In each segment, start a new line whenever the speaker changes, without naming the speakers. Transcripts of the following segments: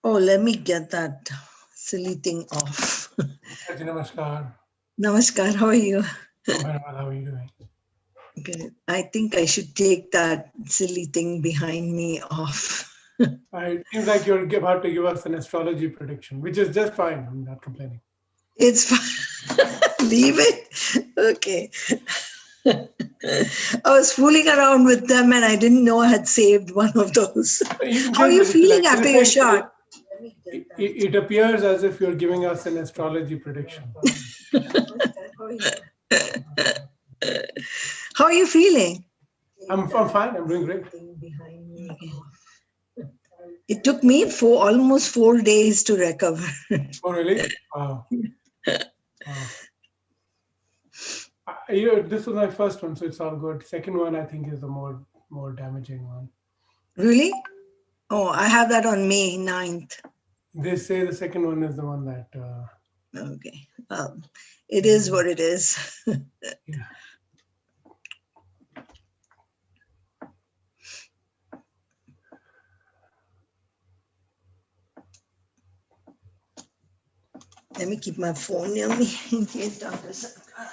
Oh, let me get that silly thing off.
Haji, namaskar.
Namaskar, how are you?
I'm very well. How are you doing?
Good. I think I should take that silly thing behind me off.
It seems like you're about to give us an astrology prediction, which is just fine. I'm not complaining.
It's fine. Leave it. Okay. I was fooling around with them and I didn't know I had saved one of those.
You can
How are
change
you
it if you
feeling
like. In a
after your
sense,
shot? Let me
it,
get that.
it appears as if you're giving us an astrology prediction.
How are you feeling?
I'm fine. I'm doing great.
Okay. It took me almost 4 days to recover.
Oh, really? Wow. Wow. This was my first one, so it's all good. Second one, I think, is the more damaging one.
Really? Oh, I have that on May 9th.
They say the second one is the one that.
Okay. It is what it is.
Yeah.
Let me keep my phone near me in case Dr. Sarkar.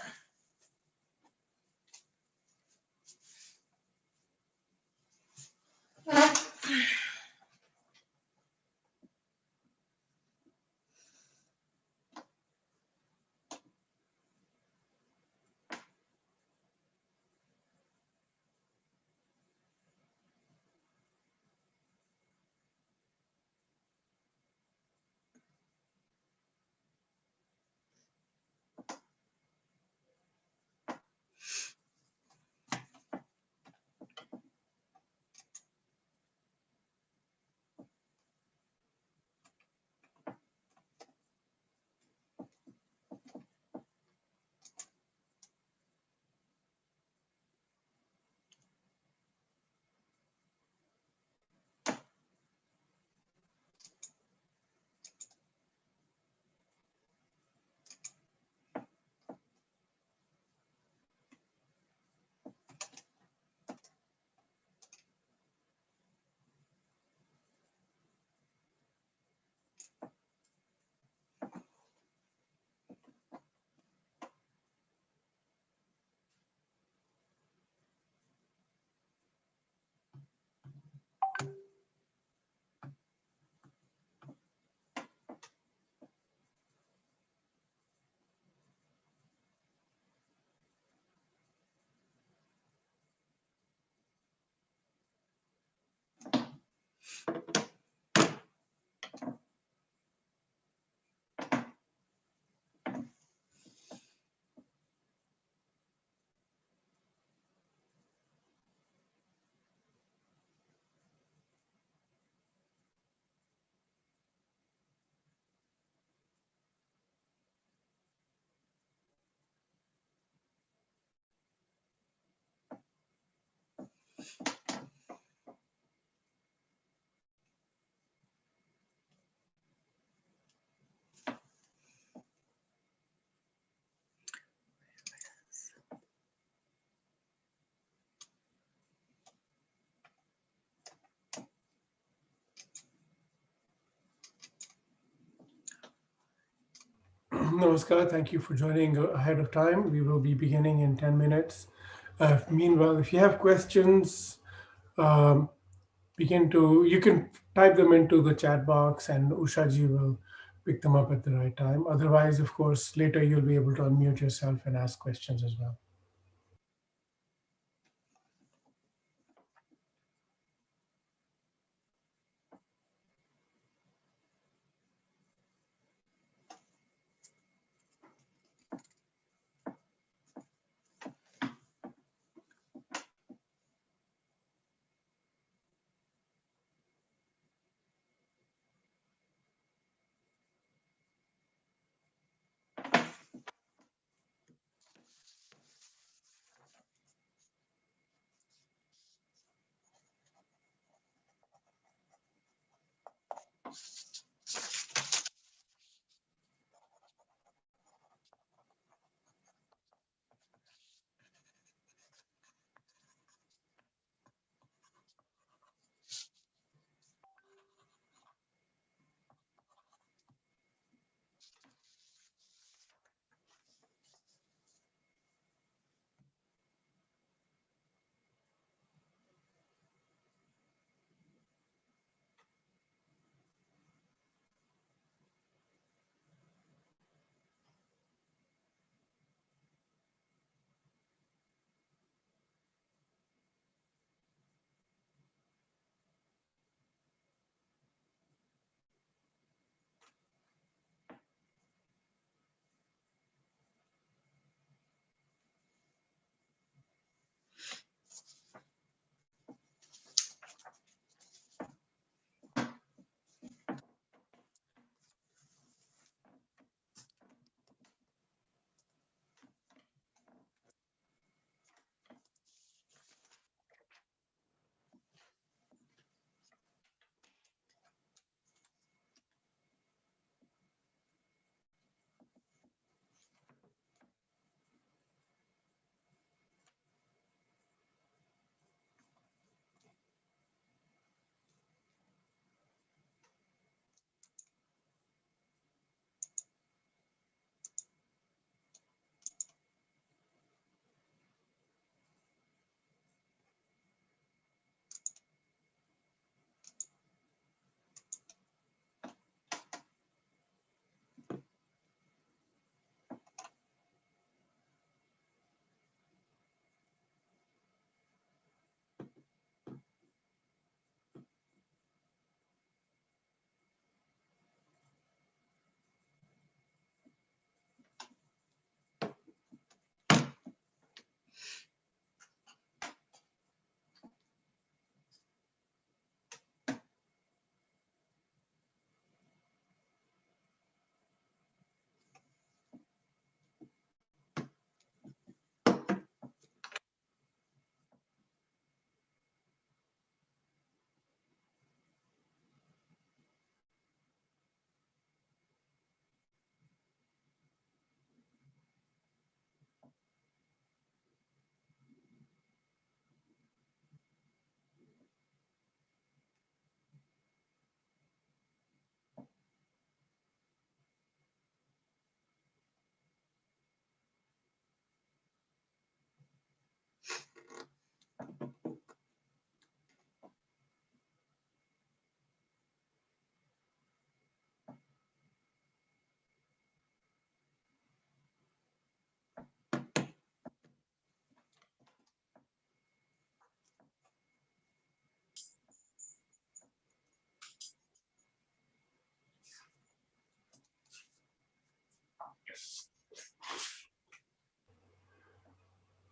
Namaskar. Thank you for joining ahead of time. We will be beginning in 10 minutes. Meanwhile, if you have questions, um, you can type them into the chat box and Ushaji will pick them up at the right time. Otherwise, of course, later you'll be able to unmute yourself and ask questions as well.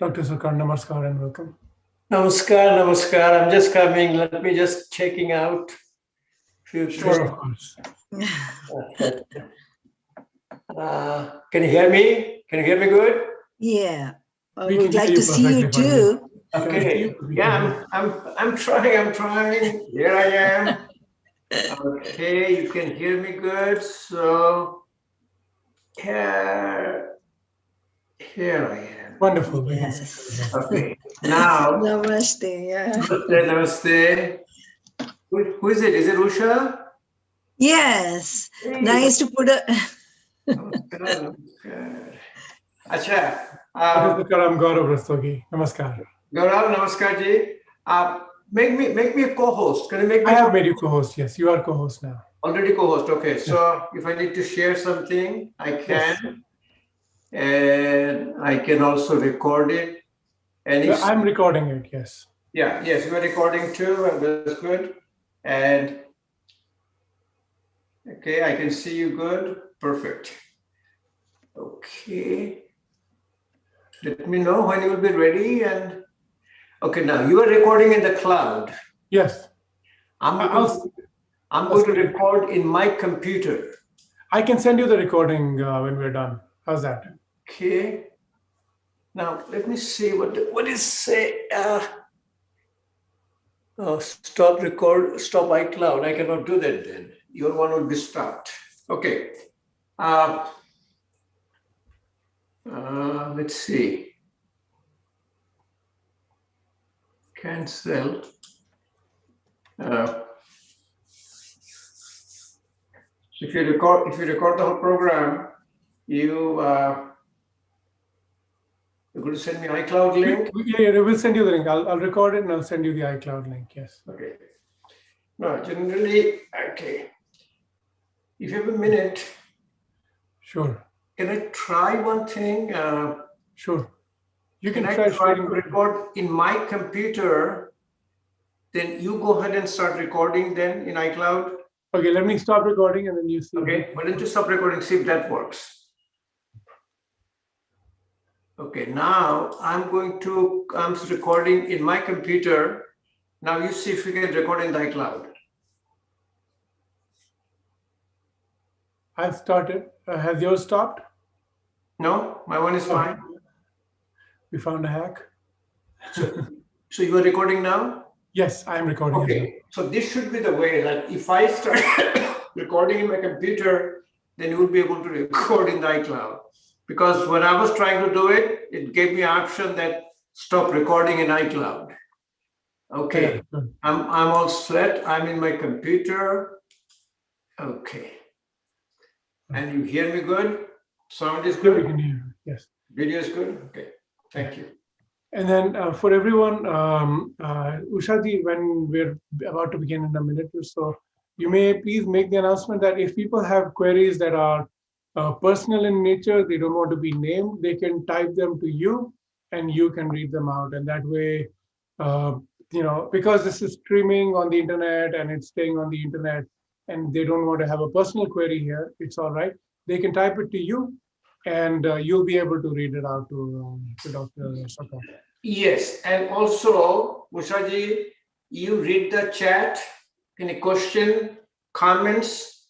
Dr. Sarkar, namaskar and welcome.
Namaskar, namaskar. I'm just coming. Let me just checking out.
Sure, of course.
Can you hear me? Can you hear me good?
Yeah. I
We
would
can
like
hear
to
you
see you
perfectly fine.
too.
Okay. Yeah, I'm trying. Here I am. Okay, you can hear me good. So here I am.
Wonderful. We can see
Yes.
you.
Okay. Now,
Namaste. Yeah.
namaste. Who is it? Is it Usha?
Yes.
Hey.
Nice to put a.
Namaskar, namaskar. Acha.
Dr. Sarkar, I'm Gaurav Rastogi. Namaskar.
Gaurav, namaskar ji. Make me a co-host. Can you make me?
I have made you co-host. Yes, you are co-host now.
Already co-host. Okay. So if I need to share something, I can,
Yes.
and I can also record it. And if
I'm recording it. Yes.
yeah, yes, you are recording too, and that's good. And okay, I can see you good. Perfect. Okay. Let me know when you will be ready. And okay, now you are recording in the cloud.
Yes.
I'm going to record in my computer.
I can send you the recording when we're done. How's that?
Okay. Now let me see what is say. Stop record. Stop iCloud. I cannot do that then. Your one will be stopped. Okay. Let's see. Cancel. If you record the whole program, you're going to send me iCloud link.
Yeah, we'll send you the link. I'll record it and I'll send you the iCloud link. Yes.
Okay. No, generally, okay. If you have a minute,
sure.
Can I try one thing?
Sure. You can
try to record in my computer? Then you go ahead and start recording then in iCloud.
Okay, let me stop recording and then you see.
Okay, why don't you stop recording, see if that works. Okay, now I'm recording in my computer. Now you see if you can record in the iCloud.
I've started. Has yours stopped?
No, my one is fine.
We found a hack.
So you are recording now?
Yes, I'm recording.
Okay, so this should be the way. Like if I start recording in my computer, then you will be able to record in the iCloud. Because when I was trying to do it, it gave me an option that stop recording in iCloud. Okay, yeah, I'm all set. I'm in my computer. Okay. And you hear me good? Sound is good?
We can hear. Yes.
Video is good? Okay. Thank you.
And then for everyone, Ushaji, when we're about to begin in a minute or so, you may please make the announcement that if people have queries that are personal in nature, they don't want to be named, they can type them to you and you can read them out. And that way, because this is streaming on the internet and it's staying on the internet and they don't want to have a personal query here, it's all right. They can type it to you and you'll be able to read it out to Dr. Sarkar.
Yes, and also, Ushaji, you read the chat, any question, comments,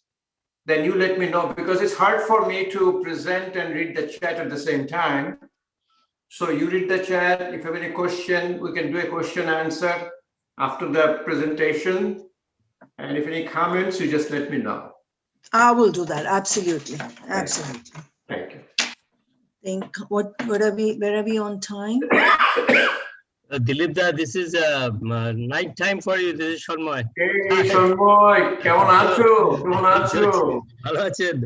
then you let me know, because it's hard for me to present and read the chat at the same time. So you read the chat. If you have any question, we can do a question answer after the presentation. And if any comments, you just let me know.
I will do that. Absolutely. Absolutely.
Thank you.
Where are we on time?
Dilip, this is night time for you. This is Sharma.
Hey, Sharma, কেমন আছো? কেমন আছো?
ভালো আছেন?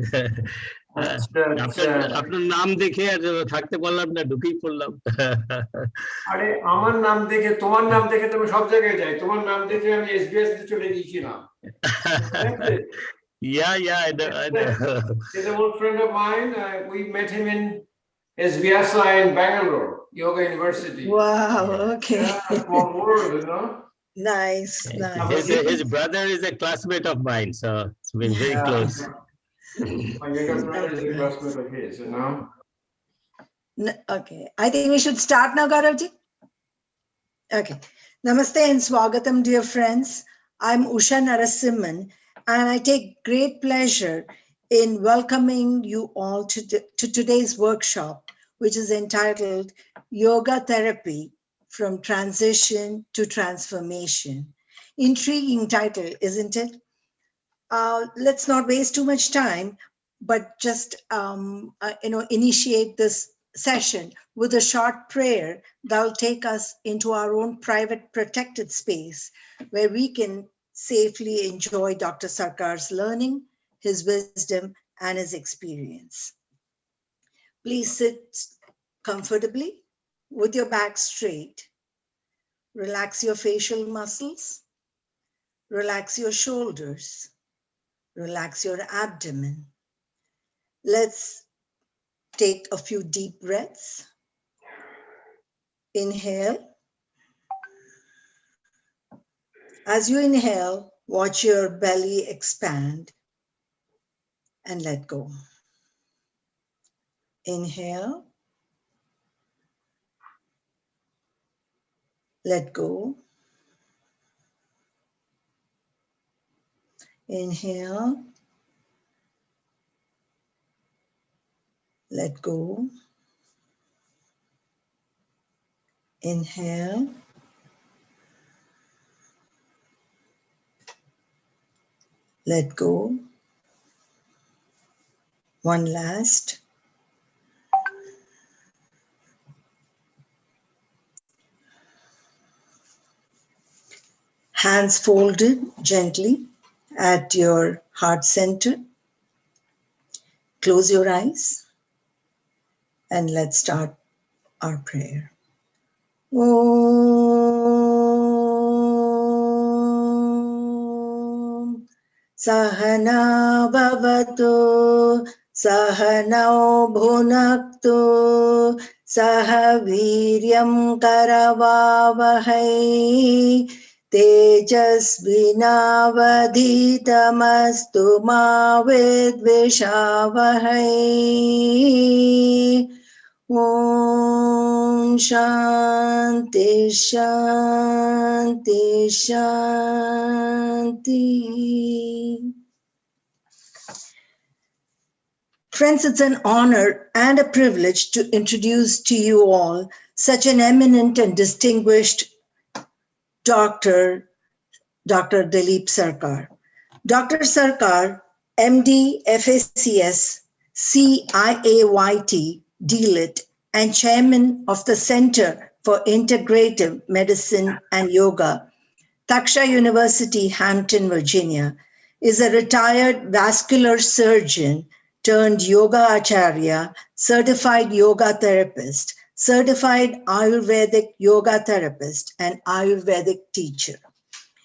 আপনার নাম দেখে আর থাকতে পারলাম না, ঢুকেই পড়লাম।
আরে আমার নাম দেখে, তোমার নাম দেখে তুমি সব জায়গায় যাই। তোমার নাম দেখে আমি SBS তে চলে গিয়েছিলাম।
Yeah, I know.
He's an old friend of mine. We met him in SBS in Bangalore, Yoga University.
Wow, okay.
Yeah, small world, you know.
Nice.
His brother is a classmate of mine, so it's been very close.
My younger brother is a classmate of his, you know.
Okay, I think we should start now, Gauravji. Okay. Namaste and Swagatam, dear friends. I'm Usha Narasimhan, and I take great pleasure in welcoming you all to today's workshop, which is entitled Yoga Therapy from Transition to Transformation. Intriguing title, isn't it? Let's not waste too much time, but just initiate this session with a short prayer that will take us into our own private protected space where we can safely enjoy Dr. Sarkar's learning, his wisdom, and his experience. Please sit comfortably with your back straight. Relax your facial muscles. Relax your shoulders. Relax your abdomen. Let's take a few deep breaths. Inhale. As you inhale, watch your belly expand and let go. Inhale. Let go. Inhale. Let go. Inhale. Let go. One last. Hands folded gently at your heart center. Close your eyes and let's start our prayer. Om Sahana Bhavatu Sahanau Bhunaktu Sahaviryam Karavavahai Tejasvinavadhitamastu ma vidvishavahai. Om Shanti Shanti Shanti. Friends, it's an honor and a privilege to introduce to you all such an eminent and distinguished Dr. Dilip Sarkar. Dr. Sarkar, MD, FACS, CIAYT, DLIT, and Chairman of the Center for Integrative Medicine and Yoga, Taksha University, Hampton, Virginia, is a retired vascular surgeon turned yoga acharya, certified yoga therapist, certified Ayurvedic yoga therapist, and Ayurvedic teacher.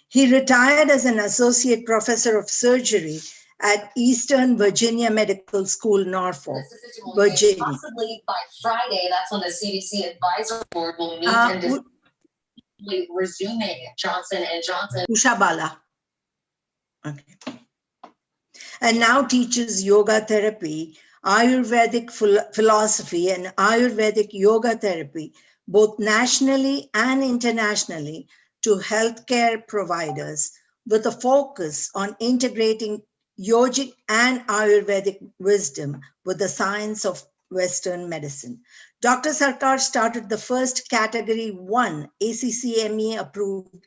He retired as an associate professor of surgery at Eastern Virginia Medical School, Norfolk, Virginia.
Possibly by Friday, that's when the CDC advisory board will meet and resuming Johnson & Johnson.
Usha Bala. Okay. And now teaches yoga therapy, Ayurvedic philosophy, and Ayurvedic yoga therapy, both nationally and internationally, to healthcare providers with a focus on integrating yogic and Ayurvedic wisdom with the science of Western medicine. Dr. Sarkar started the first Category 1 ACCME approved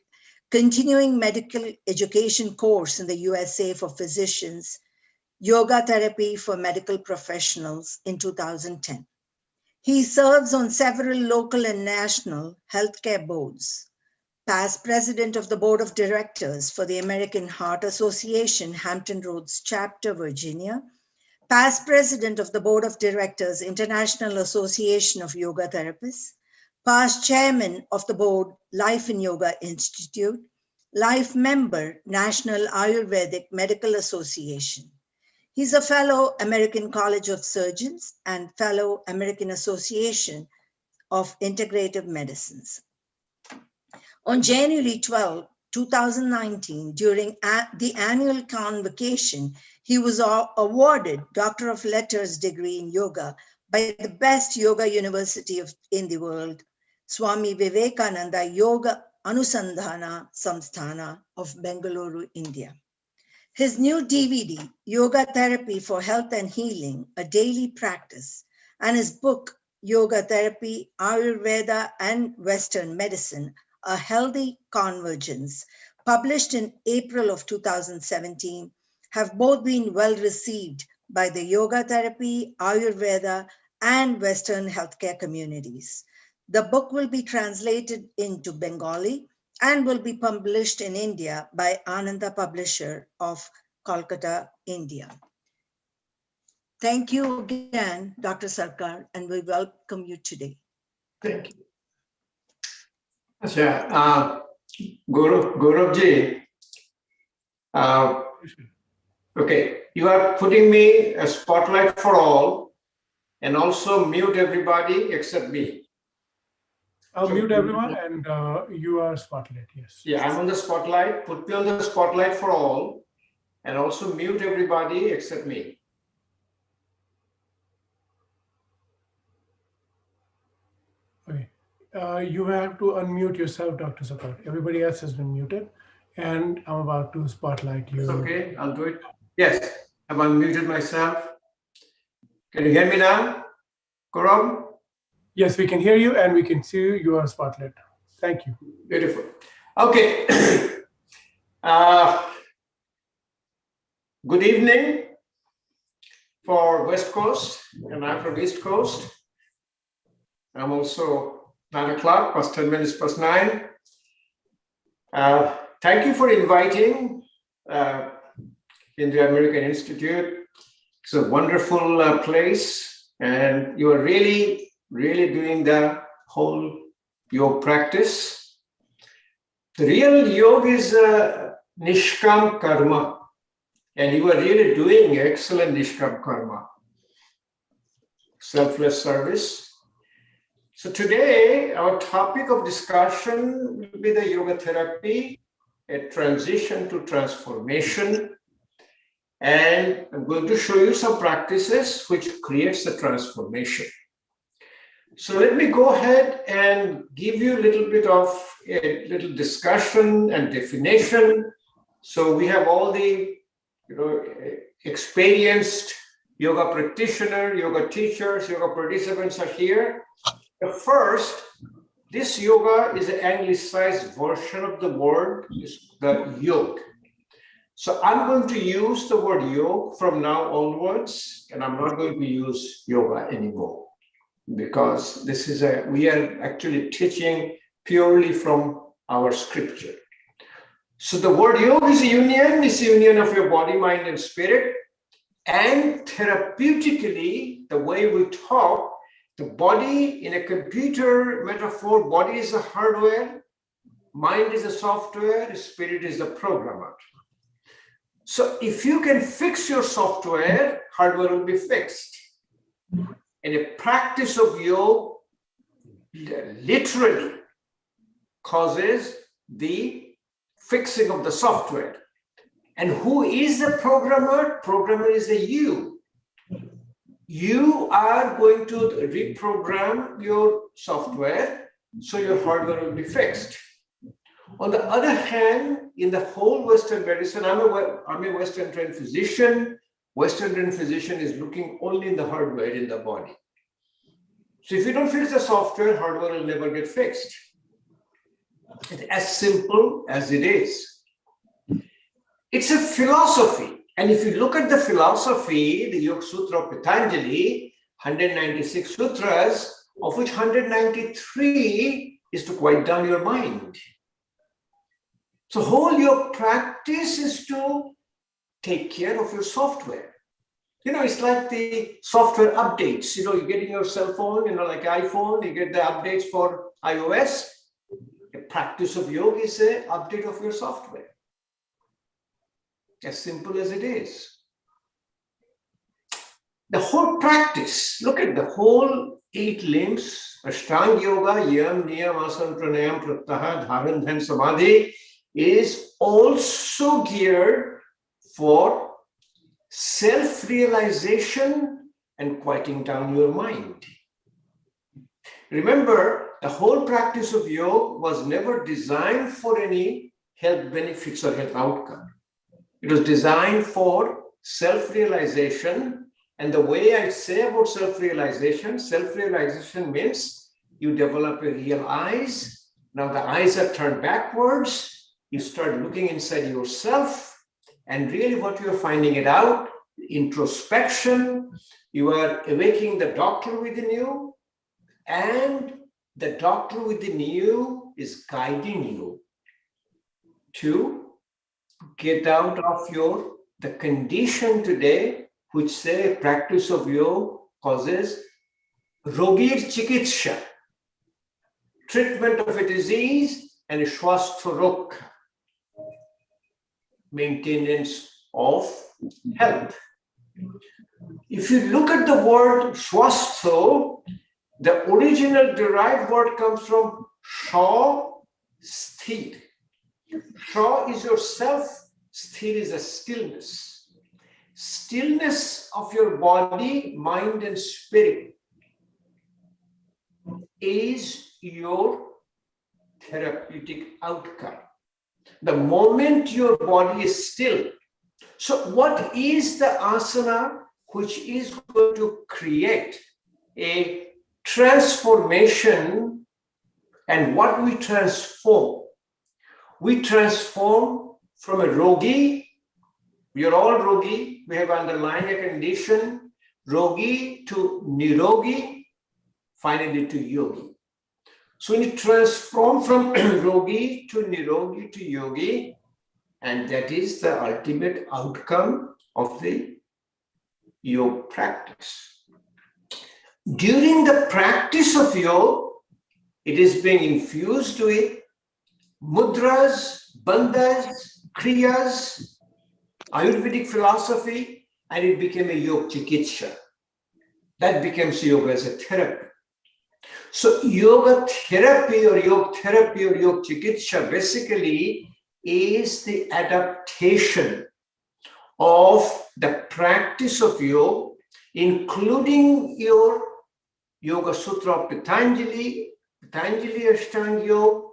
continuing medical education course in the USA for physicians, Yoga Therapy for Medical Professionals in 2010. He serves on several local and national healthcare boards. Past president of the Board of Directors for the American Heart Association, Hampton Roads Chapter, Virginia. Past president of the Board of Directors, International Association of Yoga Therapists. Past chairman of the board, Life in Yoga Institute. Life member, National Ayurvedic Medical Association. He's a fellow American College of Surgeons and fellow American Association of Integrative Medicines. On January 12, 2019, during the annual convocation, he was awarded Doctor of Letters degree in Yoga by the best yoga university in the world, Swami Vivekananda Yoga Anusandhana Samsthana of Bengaluru, India. His new DVD, Yoga Therapy for Health and Healing, a Daily Practice, and his book, Yoga Therapy, Ayurveda and Western Medicine, A Healthy Convergence, published in April of 2017, have both been well received by the yoga therapy, Ayurveda, and Western healthcare communities. The book will be translated into Bengali and will be published in India by Ananda Publisher of Kolkata, India. Thank you again, Dr. Sarkar, and we welcome you today.
Thank you. Acha, Gauravji, okay, you are putting me a spotlight for all and also mute everybody except me.
I'll mute everyone and you are spotlight, yes.
Yeah, I'm on the spotlight. Put me on the spotlight for all and also mute everybody except me.
Okay. You have to unmute yourself, Dr. Sarkar. Everybody else has been muted and I'm about to spotlight you.
Okay, I'll do it. Yes, I've unmuted myself. Can you hear me now, Gaurav?
Yes, we can hear you and we can see you. You are spotlight. Thank you.
Beautiful. Okay. Good evening for West Coast, and I'm from East Coast. I'm also 9 o'clock, past 10 minutes past 9. Thank you for inviting India American Institute. It's a wonderful place, and you are really doing the whole yoga practice. The real yoga is Nishkam Karma, and you are really doing excellent Nishkam Karma, selfless service. So today, our topic of discussion will be the yoga therapy, a transition to transformation. And I'm going to show you some practices which creates the transformation. So let me go ahead and give you a little bit of a little discussion and definition. So we have all the experienced yoga practitioner, yoga teachers, yoga participants are here. The first, this yoga is an anglicized version of the word, is the yoga. So I'm going to use the word yoga from now onwards, and I'm not going to use yoga anymore, because this is we are actually teaching purely from our scripture. So the word yoga is a union of your body, mind, and spirit. And therapeutically, the way we talk, the body in a computer metaphor, body is the hardware, mind is the software, spirit is the programmer. So if you can fix your software, hardware will be fixed. And a practice of yoga literally causes the fixing of the software. And who is the programmer? Programmer is the you. You are going to reprogram your software so your hardware will be fixed. On the other hand, in the whole Western medicine, I'm a Western trained physician. Western trained physician is looking only in the hardware in the body. So if you don't fix the software, hardware will never get fixed. It's as simple as it is. It's a philosophy. And if you look at the philosophy, the Yoga Sutra of Patanjali, 196 sutras, of which 193 is to quiet down your mind. So whole your practice is to take care of your software. It's like the software updates. You get in your cell phone, like iPhone, you get the updates for iOS. The practice of yoga is an update of your software. As simple as it is. The whole practice, look at the whole 8 limbs, Ashtanga Yoga, Yam, Niyam, Asana, Pranayam, Pratyaha, Dharan, Dhyan, Samadhi, is also geared for self-realization and quieting down your mind. Remember, the whole practice of yoga was never designed for any health benefits or health outcome. It was designed for self-realization. And the way I say about self-realization means you develop a real eyes. Now the eyes are turned backwards. You start looking inside yourself. And really what you are finding it out, introspection, you are awakening the doctor within you. And the doctor within you is guiding you to get out of the condition today, which say practice of yoga causes rogir chikitsha, treatment of a disease, and swastha, maintenance of health. If you look at the word swastha, the original derived word comes from sha, sthir. Sha is yourself, sthir is a stillness. Stillness of your body, mind, and spirit is your therapeutic outcome. The moment your body is still. So what is the asana which is going to create a transformation? And what we transform? We transform from a rogi, we are all rogi, we have underlying a condition, rogi to nirogi, finally to yogi. So we transform from rogi to nirogi to yogi, and that is the ultimate outcome of the yoga practice. During the practice of yoga, it is being infused with mudras, bandhas, kriyas, Ayurvedic philosophy, and it became a yoga chikitsha. That becomes yoga as a therapy. So yoga therapy or yoga chikitsha basically is the adaptation of the practice of yoga, including your Yoga Sutra of Patanjali Ashtanga Yoga,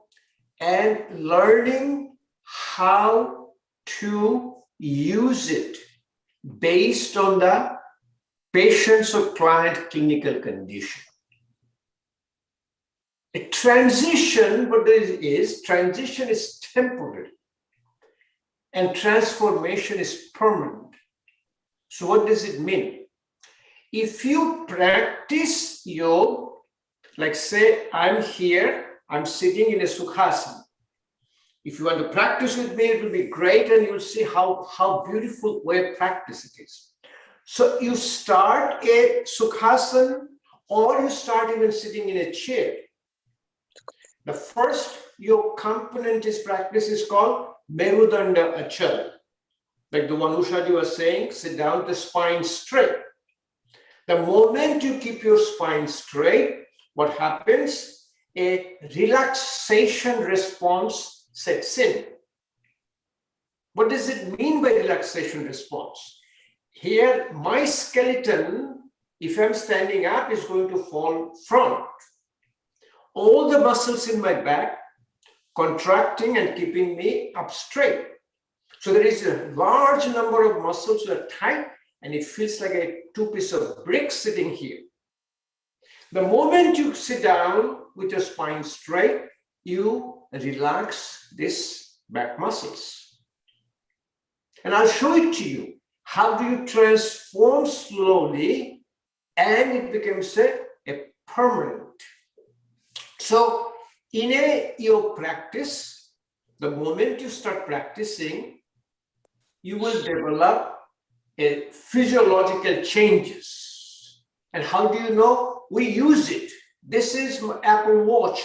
and learning how to use it based on the patient's or client clinical condition. A transition, transition is temporary and transformation is permanent. So what does it mean? If you practice yoga, like say I'm here, I'm sitting in a sukhasana. If you want to practice with me, it will be great, and you'll see how beautiful way of practice it is. So you start a sukhasana, or you start even sitting in a chair. The first yoga component is practice is called Merudanda Achal. Like the one Ushaji was saying, sit down, the spine straight. The moment you keep your spine straight, what happens? A relaxation response sets in. What does it mean by relaxation response? Here, my skeleton, if I'm standing up, is going to fall front. All the muscles in my back contracting and keeping me up straight. So there is a large number of muscles that are tight, and it feels like a two pieces of brick sitting here. The moment you sit down with your spine straight, you relax this back muscles. And I'll show it to you. How do you transform slowly and it becomes a permanent? So in your practice, the moment you start practicing, you will develop a physiological changes. And how do you know? We use it. This is my Apple Watch.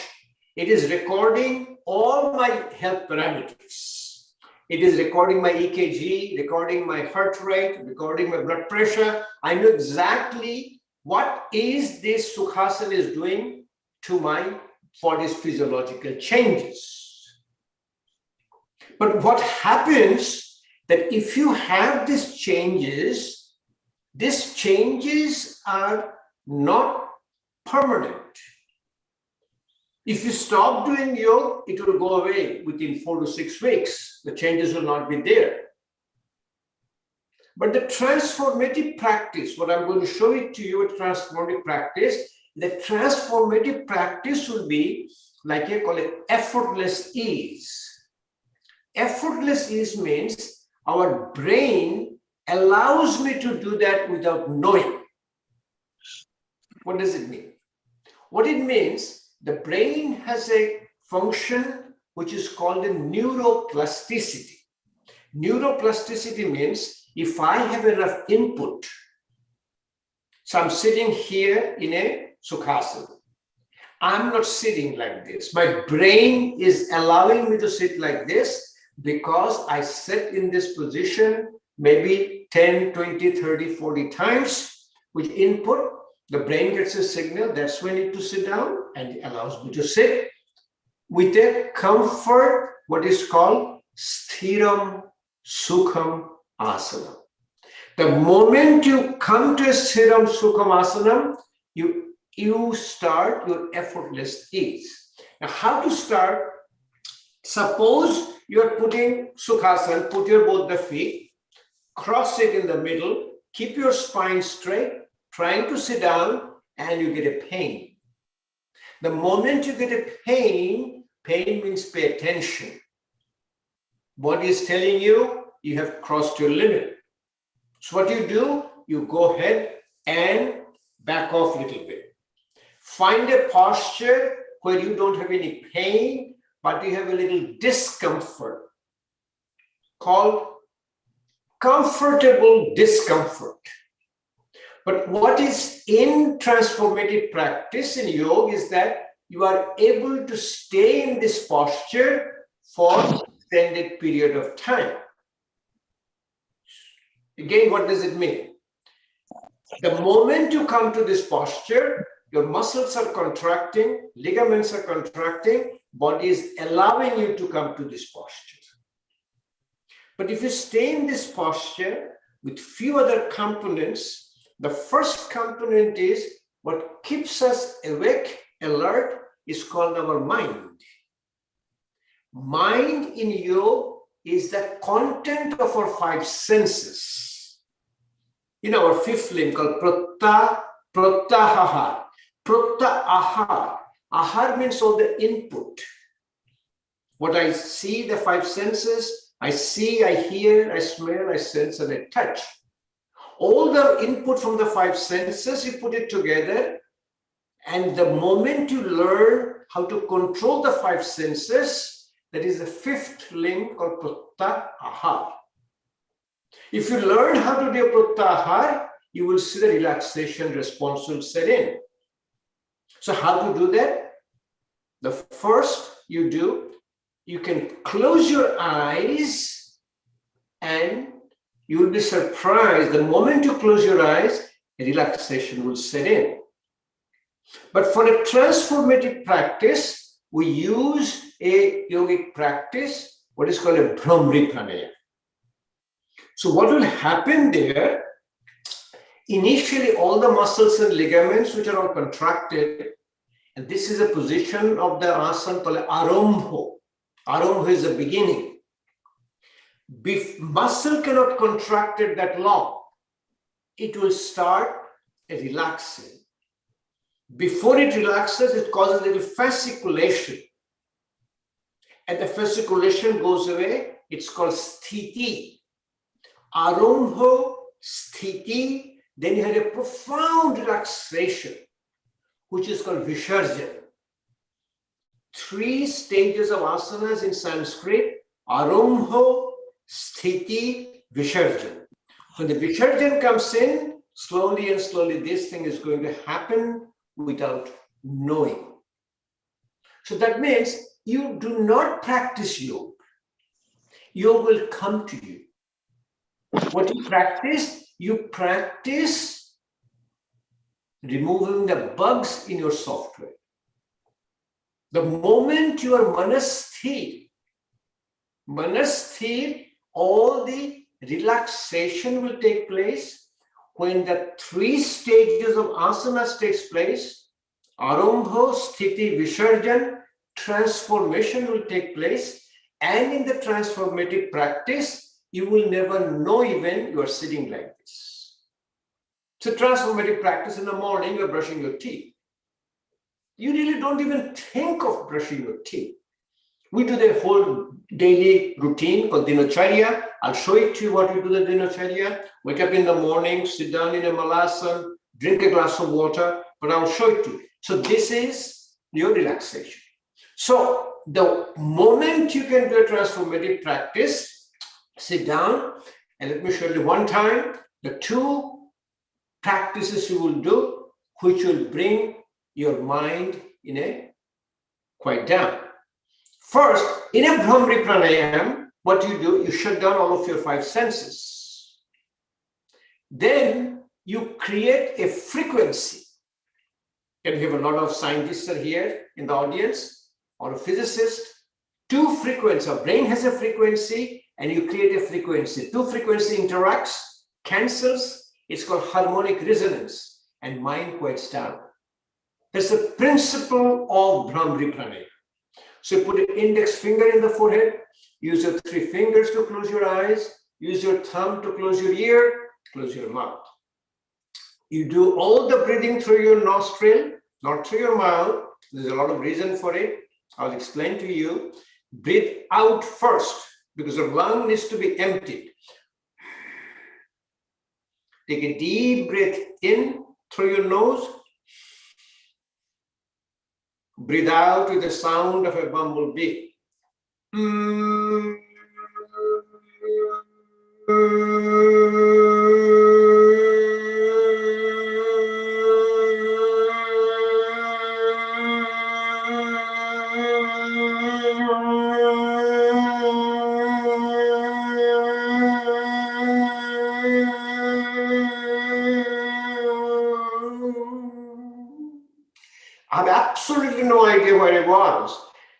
It is recording all my health parameters. It is recording my EKG, recording my heart rate, recording my blood pressure. I know exactly what is this Sukhasana is doing to my body's physiological changes. But what happens that if you have these changes, These changes are not permanent. If you stop doing yoga, it will go away within 4 to 6 weeks. The changes will not be there. But the transformative practice, what I'm going to show it to you, a transformative practice, the transformative practice will be, like I call it, effortless ease. Effortless ease means our brain allows me to do that without knowing. What does it mean? What it means, the brain has a function which is called a neuroplasticity. Neuroplasticity means if I have enough input, so I'm sitting here in a Sukhasana. I'm not sitting like this. My brain is allowing me to sit like this because I sit in this position maybe 10, 20, 30, 40 times with input. The brain gets a signal, that's when I need to sit down, and it allows me to sit with a comfort, what is called Sthiram Sukham Asana. The moment you come to a Sthiram Sukham Asana, you start your effortless ease. Now, how to start? Suppose you're putting Sukhasana, put your both the feet, cross it in the middle, keep your spine straight, trying to sit down, and you get a pain. The moment you get a pain, pain means pay attention. Body is telling you, you have crossed your limit. So what you do, you go ahead and back off a little bit. Find a posture where you don't have any pain, but you have a little discomfort, called comfortable discomfort. But what is in transformative practice in yoga is that you are able to stay in this posture for an extended period of time. Again, what does it mean? The moment you come to this posture, your muscles are contracting, ligaments are contracting, body is allowing you to come to this posture. But if you stay in this posture with few other components, the first component is what keeps us awake, alert, is called our mind. Mind in yoga is the content of our 5 senses. In our 5th limb called pratyahar. Pratyahar. Ahar means all the input. What I see, the 5 senses, I see, I hear, I smell, I sense, and I touch. All the input from the 5 senses, you put it together, and the moment you learn how to control the 5 senses, that is the 5th limb called pratyahar. If you learn how to do pratyahar, you will see the relaxation response will set in. So how to do that? The first you do, you can close your eyes and you will be surprised. The moment you close your eyes, relaxation will set in. But for a transformative practice, we use a yogic practice, what is called a Bhramri Pranayama. So what will happen there? Initially, all the muscles and ligaments which are all contracted, and this is a position of the asana called Arambho. Arambho is the beginning. Muscle cannot contract it that long. It will start relaxing. Before it relaxes, it causes a little fasciculation. And the fasciculation goes away. It's called sthiti. Arambho, sthiti. Then you have a profound relaxation, which is called visarjana. 3 stages of asanas in Sanskrit: Arambho, Sthiti, Visarjana. When the Visarjana comes in, slowly and slowly, this thing is going to happen without knowing. So that means you do not practice yoga. Yoga will come to you. What you practice removing the bugs in your software. The moment you are manasthir, all the relaxation will take place. when the 3 stages of asanas takes place, Arambha, Sthiti, Visarjan, transformation will take place. And in the transformative practice, you will never know even you are sitting like this. So transformative practice in the morning, you're brushing your teeth. You really don't even think of brushing your teeth. We do the whole daily routine called dinacharya. I'll show it to you what we do the dinacharya. Wake up in the morning, sit down in a malasana, drink a glass of water, but I'll show it to you. So this is your relaxation. So the moment you can do a transformative practice, sit down and let me show you one time the 2 practices you will do, which will bring your mind in a quiet down. First, in a Bhramari pranayam, what you do, you shut down all of your 5 senses. Then you create a frequency. And we have a lot of scientists are here in the audience, or a physicist. 2 frequencies. Our brain has a frequency, and you create a frequency. 2 frequency interacts, cancels. It's called harmonic resonance, and mind quiets down. That's the principle of Bhramari pranayam. So you put an index finger in the forehead, use your 3 fingers to close your eyes, use your thumb to close your ear, close your mouth. You do all the breathing through your nostril, not through your mouth. There's a lot of reason for it. I'll explain to you. Breathe out first, because the lung needs to be emptied. Take a deep breath in through your nose. Breathe out with the sound of a bumblebee. I have absolutely no idea where I was.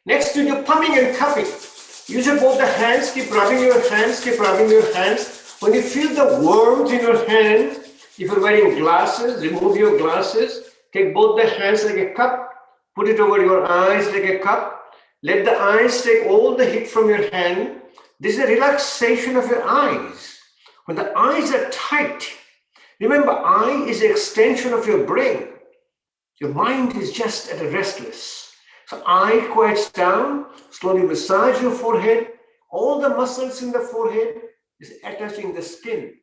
Next, you do pumping and cupping. Use both the hands, keep rubbing your hands, keep rubbing your hands. When you feel the warmth in your hand, if you're wearing glasses, remove your glasses. Take both the hands like a cup, put it over your eyes like a cup. Let the eyes take all the heat from your hand. This is a relaxation of your eyes. When the eyes are tight, remember, eye is an extension of your brain. Your mind is just at a restless. So eye quiets down, slowly massage your forehead. All the muscles in the forehead is attaching the skin.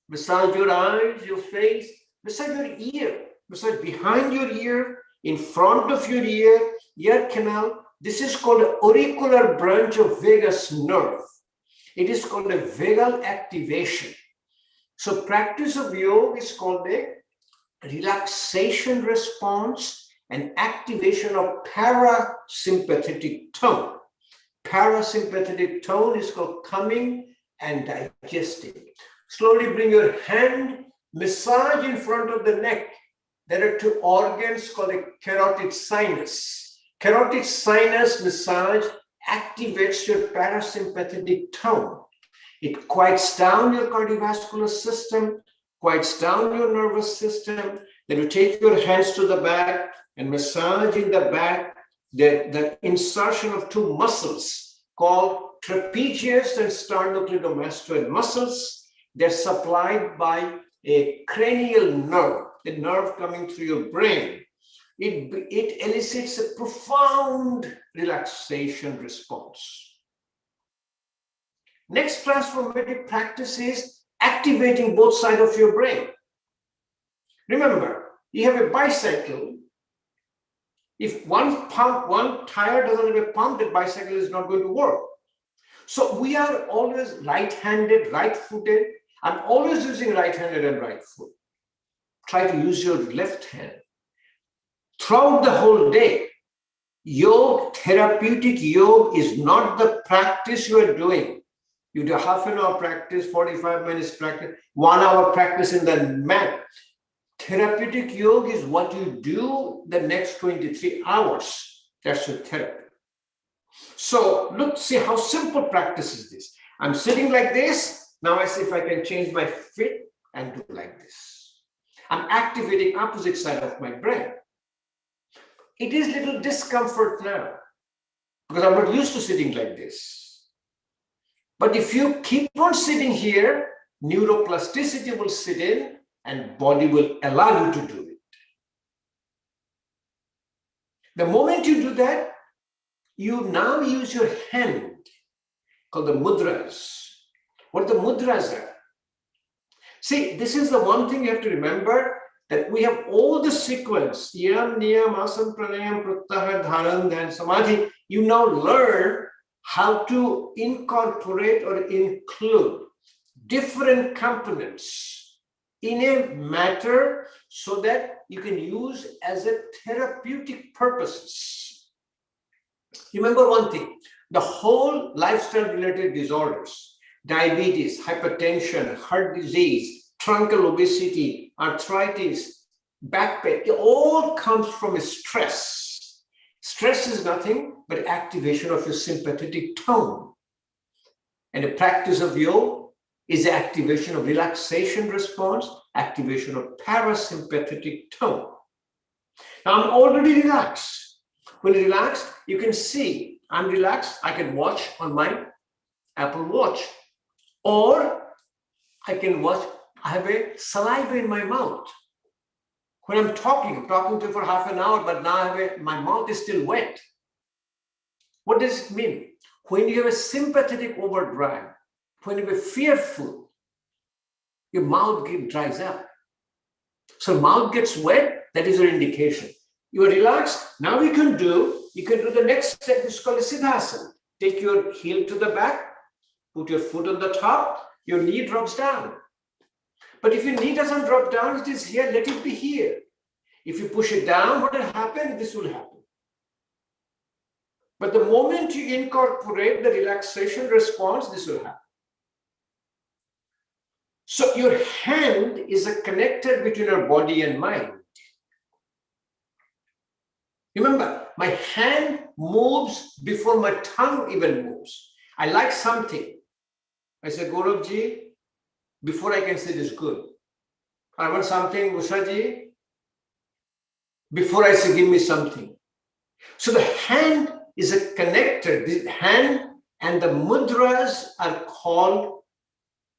Massage your eyes, your face, massage your ear, massage behind your ear, in front of your ear canal. This is called the auricular branch of vagus nerve. It is called a vagal activation. So practice of yoga is called a relaxation response and activation of parasympathetic tone. Parasympathetic tone is called coming and digesting. Slowly bring your hand, massage in front of the neck. There are 2 organs called a carotid sinus. Carotid sinus massage activates your parasympathetic tone. It quiets down your cardiovascular system, quiets down your nervous system. Then you take your hands to the back and massage in the back the insertion of 2 muscles called trapezius and sternocleidomastoid muscles. They're supplied by a cranial nerve, the nerve coming through your brain. It elicits a profound relaxation response. Next transformative practice is activating both sides of your brain. Remember, you have a bicycle. If one tire doesn't have a pump, that bicycle is not going to work. So we are always right-handed, right-footed. I'm always using right-handed and right foot. Try to use your left hand. Throughout the whole day, yoga, therapeutic yoga is not the practice you are doing. You do half an hour practice, 45 minutes practice, 1 hour practice in the mat. Therapeutic yoga is what you do the next 23 hours. That's your therapy. So look, see how simple practice is this. I'm sitting like this. Now I see if I can change my feet and do like this. I'm activating opposite side of my brain. It is little discomfort now because I'm not used to sitting like this. But if you keep on sitting here, neuroplasticity will sit in and body will allow you to do it. The moment you do that, you now use your hand called the mudras. What the mudras are? See, this is the one thing you have to remember, that we have all the sequence, yam, niyam, asana, pranayam, pratyahara, dharan, and samadhi. You now learn how to incorporate or include different components in a matter so that you can use as a therapeutic purposes. Remember one thing, the whole lifestyle related disorders, diabetes, hypertension, heart disease, truncal obesity, arthritis, back pain, it all comes from stress. Stress is nothing but activation of your sympathetic tone. And the practice of yoga is the activation of relaxation response, activation of parasympathetic tone. Now I'm already relaxed. When you relax, you can see I'm relaxed. I can watch on my Apple Watch, or I can watch, I have a saliva in my mouth. When I'm talking to you for half an hour, but now my mouth is still wet. What does it mean? When you have a sympathetic overdrive, when you are fearful, your mouth dries up. So mouth gets wet, that is your indication. You are relaxed, now you can do the next step, which is called a siddhasana. Take your heel to the back, put your foot on the top, your knee drops down. But if your knee doesn't drop down, it is here, let it be here. If you push it down, what will happen? This will happen. But the moment you incorporate the relaxation response, this will happen. So your hand is a connector between your body and mind. Remember, my hand moves before my tongue even moves. I like something. I say, Gauravji, before I can say this good. I want something, Ushaji, before I say give me something. So the hand is a connector. The hand and the mudras are called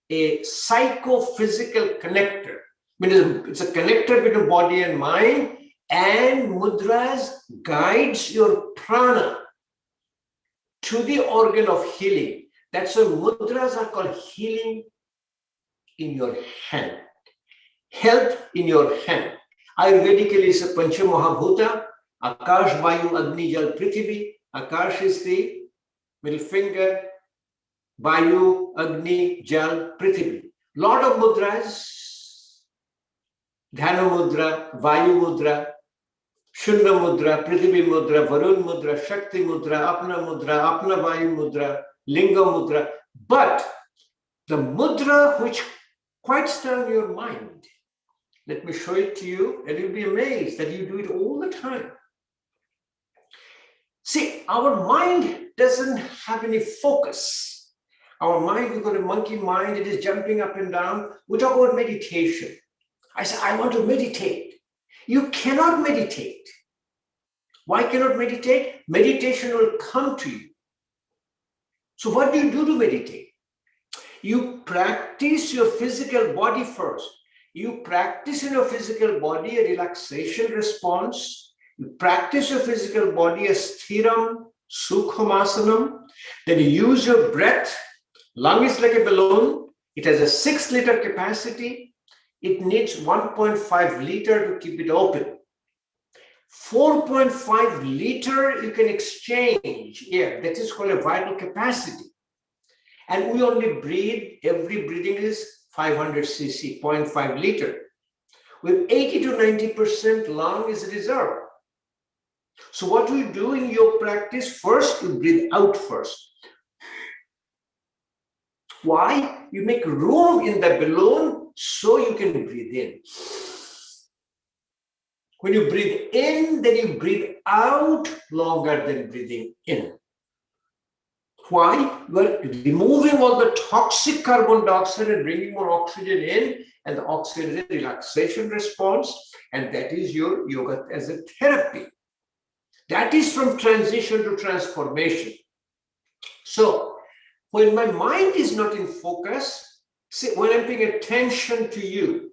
a psychophysical connector. I mean, it's a connector between body and mind, and mudras guides your prana to the organ of healing. That's why mudras are called healing in your hand, health in your hand. Ayurvedically, it's a Pancha Mahabhuta, Akash, Vayu, Agni, Jal, Prithvi. Akash is the middle finger, Vayu, Agni, Jal, Prithvi. Lot of mudras, Dhanu mudra, Vayu mudra, Shunya mudra, Prithvi mudra, Varun mudra, Shakti mudra, Apna Vayu mudra, Linga mudra. But the mudra which quiets down your mind, let me show it to you, and you'll be amazed that you do it all the time. See, our mind doesn't have any focus. Our mind, we've got a monkey mind, it is jumping up and down. We talk about meditation. I say, I want to meditate. You cannot meditate. Why cannot meditate? Meditation will come to you. So what do you do to meditate? You practice your physical body first. You practice in your physical body a relaxation response. You practice your physical body a sthiram, sukhamasana. Then you use your breath. Lung is like a balloon. It has a 6 liter capacity. It needs 1.5 liter to keep it open. 4.5 liter you can exchange air. That is called a vital capacity. And we only breathe, every breathing is 500 cc, 0.5 liter. With 80 to 90% lung is reserve. So what we do in your practice, first you breathe out first. Why? You make room in the balloon so you can breathe in. When you breathe in, then you breathe out longer than breathing in. Why? You are removing all the toxic carbon dioxide and bringing more oxygen in, and the oxygen is a relaxation response, and that is your yoga as a therapy. That is from transition to transformation. So when my mind is not in focus, see, when I'm paying attention to you,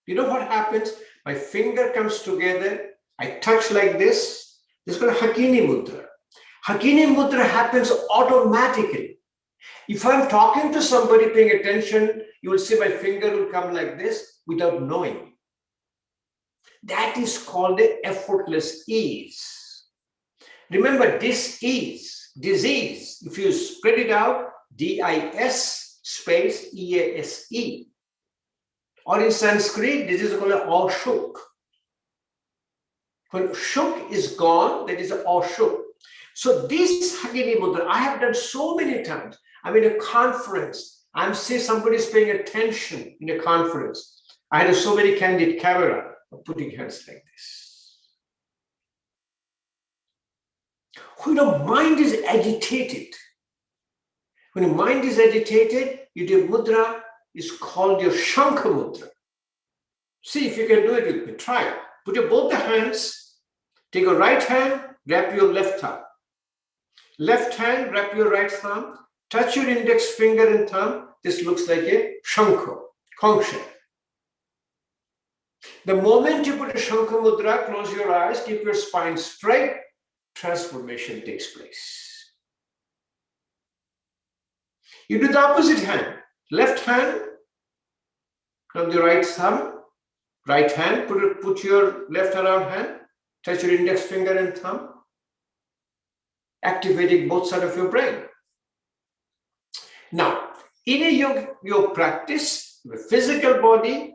you know what happens? My finger comes together, I touch like this. This is called Hakini Mudra. Hakini Mudra happens automatically. If I'm talking to somebody paying attention, you will see my finger will come like this without knowing. That is called the effortless ease. Remember, disease, if you spread it out, D-I-S space E-A-S-E. Or in Sanskrit, this is called ashuk. When shuk is gone, that is ashuk. So this Hakini Mudra, I have done so many times. I'm in a conference. I'm seeing somebody is paying attention in a conference. I had so many candid camera of putting hands like this. When your mind is agitated, when your mind is agitated, your mudra is called your Shankha Mudra. See if you can do it with me. Try it. Put your both the hands, take your right hand, wrap your left thumb. Left hand, wrap your right thumb, touch your index finger and thumb. This looks like a Shankha, conch shell. The moment you put a Shankha Mudra, close your eyes, keep your spine straight, transformation takes place. You do the opposite hand. Left hand, from the right thumb, right hand, put your left around hand, touch your index finger and thumb, activating both sides of your brain. Now, in a yoga practice, with a physical body,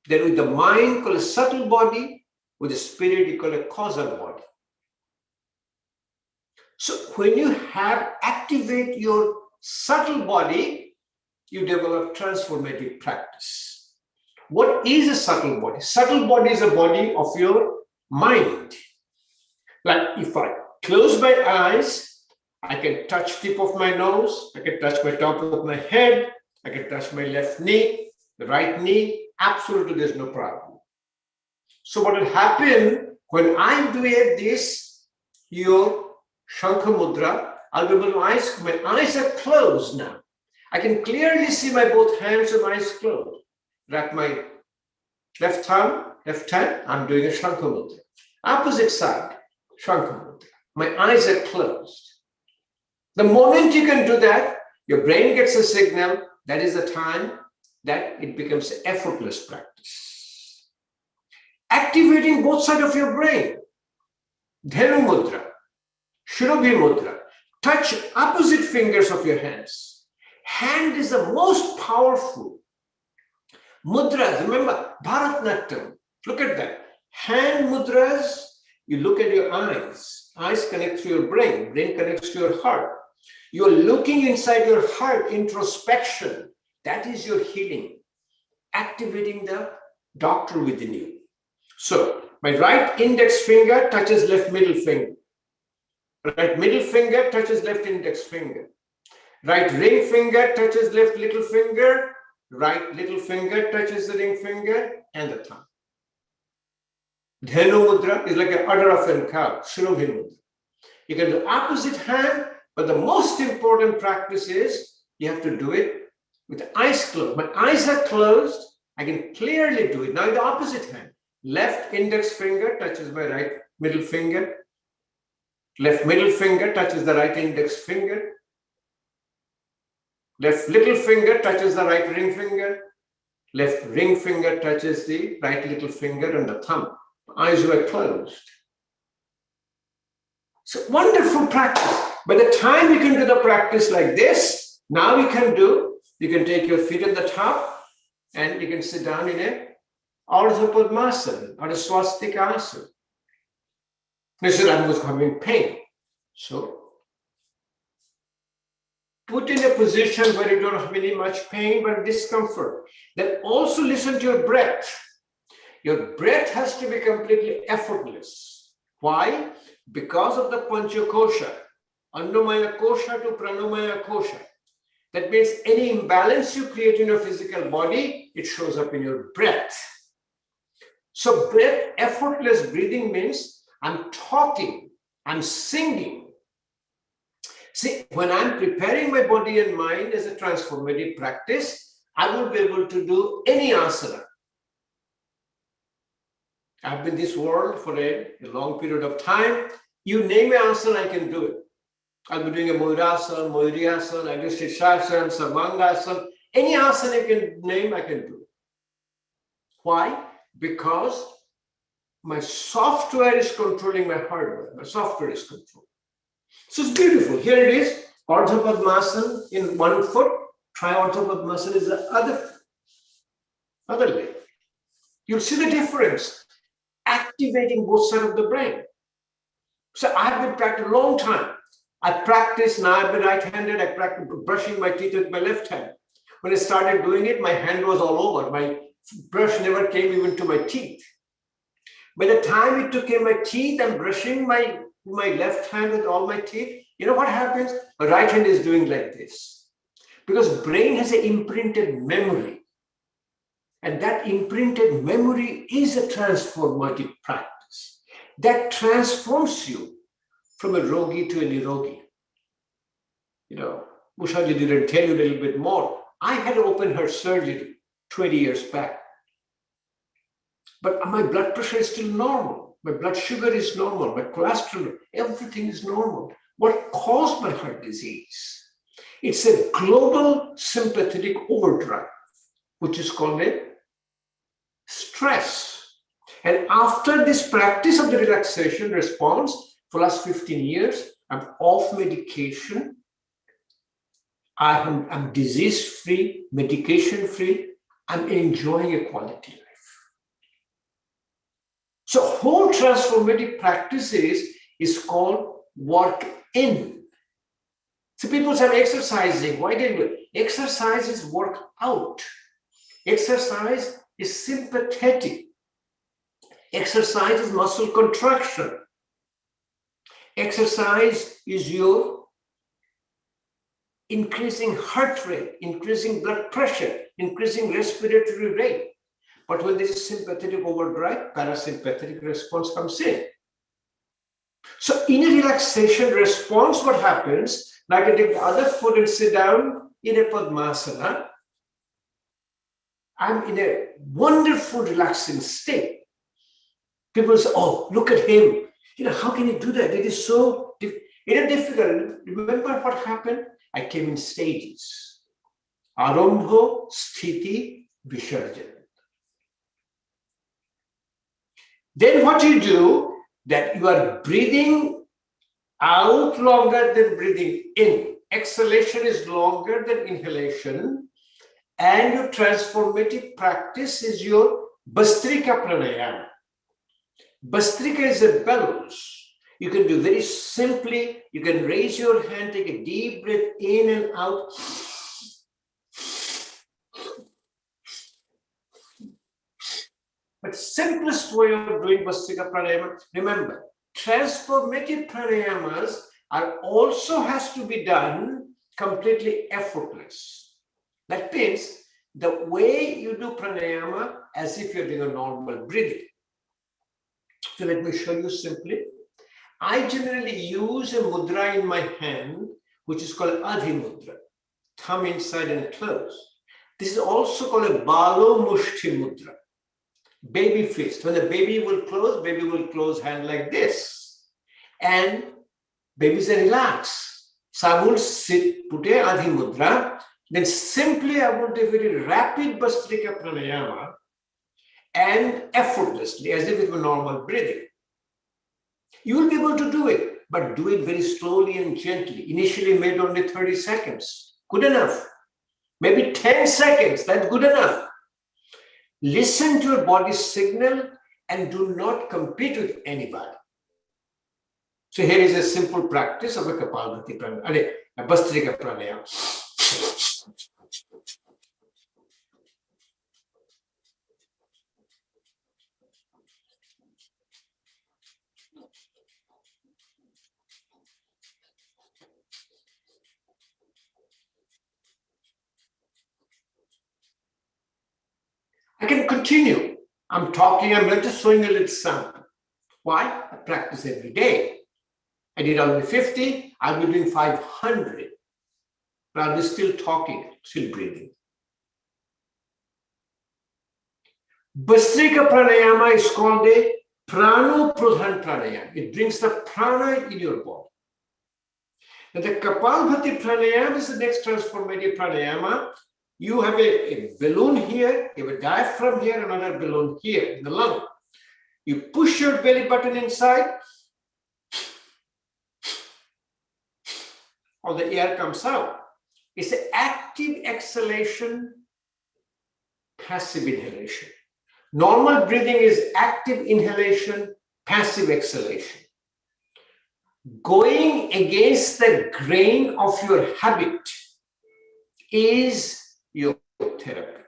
then with the mind, called a subtle body, with the spirit, you call a causal body. So when you activate your subtle body, you develop transformative practice. What is a subtle body? Subtle body is a body of your mind. Like if I close my eyes, I can touch tip of my nose, I can touch my top of my head, I can touch my left knee, the right knee, absolutely there's no problem. So what will happen when I'm doing this, your Shankha Mudra, I'll be able to my eyes are closed now. I can clearly see my both hands and eyes closed. Wrap my left thumb, left hand, I'm doing a Shankha Mudra. Opposite side, Shankha Mudra. My eyes are closed. The moment you can do that, your brain gets a signal. That is the time that it becomes an effortless practice. Activating both sides of your brain. Dhenu Mudra, Shurabhi Mudra. Touch opposite fingers of your hands. Hand is the most powerful mudras. Remember, Bharatanatyam. Look at that. Hand mudras, you look at your eyes. Eyes connect to your brain. Brain connects to your heart. You are looking inside your heart, introspection. That is your healing. Activating the doctor within you. So, my right index finger touches left middle finger. Right middle finger touches left index finger. Right ring finger touches left little finger. Right little finger touches the ring finger and the thumb. Dhenu Mudra is like an udder of a cow, Shurabhi Mudra. You can do opposite hand, but the most important practice is you have to do it with the eyes closed. My eyes are closed, I can clearly do it. Now in the opposite hand, left index finger touches my right middle finger. Left middle finger touches the right index finger. Left little finger touches the right ring finger. Left ring finger touches the right little finger and the thumb. Eyes were closed. So wonderful practice. By the time you can do the practice like this, now you can take your feet at the top and you can sit down in a Ardha Padmasana or a Swastika Asana. They said I was having pain. So put in a position where you don't have any much pain but discomfort. Then also listen to your breath. Your breath has to be completely effortless. Why? Because of the Panchakosha. Annamaya kosha to pranamaya kosha. That means any imbalance you create in your physical body, it shows up in your breath. So breath, effortless breathing means I'm talking, I'm singing. See, when I'm preparing my body and mind as a transformative practice, I will be able to do any asana. I've been in this world for a long period of time. You name an asana, I can do it. I'll be doing a Mayurasana, Mayuriyasana, I do Shirshasana, Sarvangasana. Any asana you can name, I can do. Why? Because my software is controlling my hardware. My software is controlling. So it's beautiful. Here it is, Ardha Padmasana in one foot. Try Ardha Padmasana is the other leg. You'll see the difference. Activating both sides of the brain. So I've been practicing a long time. I practice, now I've been right-handed, I practice brushing my teeth with my left hand. When I started doing it, my hand was all over. My brush never came even to my teeth. By the time it took in my teeth, I'm brushing my left hand with all my teeth. You know what happens? My right hand is doing like this. Because brain has an imprinted memory. And that imprinted memory is a transformative practice. That transforms you from a rogi to a nirogi. You know, Ushaji didn't tell you a little bit more. I had open heart surgery 20 years back. But my blood pressure is still normal. My blood sugar is normal. My cholesterol, everything is normal. What caused my heart disease? It's a global sympathetic overdrive, which is called a stress. And after this practice of the relaxation response, for the last 15 years, I'm off medication. I'm disease-free, medication-free. I'm enjoying a quality life. So whole transformative practices is called work in. So people say exercising. Why didn't we? Exercise is work out. Exercise is sympathetic. Exercise is muscle contraction. Exercise is your increasing heart rate, increasing blood pressure, increasing respiratory rate. But when there is sympathetic overdrive, parasympathetic response comes in. So in a relaxation response, what happens? Like I take the other foot and sit down in a Padmasana. I'm in a wonderful relaxing state. People say, oh, look at him. You know, how can he do that? It is so difficult. Remember what happened? I came in stages. Arambho, Sthiti, Visarjan. Then what you do, that you are breathing out longer than breathing in. Exhalation is longer than inhalation. And your transformative practice is your Bastrika Pranayama. Bastrika is a bellows. You can do very simply. You can raise your hand, take a deep breath in and out. But simplest way of doing Bastrika Pranayama, remember, transformative pranayamas are also has to be done completely effortless. That means the way you do pranayama as if you're doing a normal breathing. So let me show you simply. I generally use a mudra in my hand, which is called Adhi Mudra, thumb inside and close. This is also called a Balo Mushti Mudra, baby fist. When the baby will close hand like this. And babies are relaxed. So I will sit, put a Adhi Mudra, then simply I will do a very rapid Bastrika Pranayama and effortlessly, as if it were normal breathing. You will be able to do it, but do it very slowly and gently. Initially made only 30 seconds. Good enough. Maybe 10 seconds, that's good enough. Listen to your body's signal and do not compete with anybody. So here is a simple practice of a Kapalbhati Pranayama, a Bastrika Pranayama. continue. I'm talking, I'm just showing a little sample. Why? I practice every day. I did only 50, I'll be doing 500. But I'll be still talking, still breathing. Bhastrika pranayama is called a prano pradhan pranayama. It brings the prana in your body. And the Kapalbhati pranayama is the next transformative pranayama. You have a balloon here, you have a diaphragm here, another balloon here in the lung. You push your belly button inside, all the air comes out. It's an active exhalation, passive inhalation. Normal breathing is active inhalation, passive exhalation. Going against the grain of your habit is your therapy.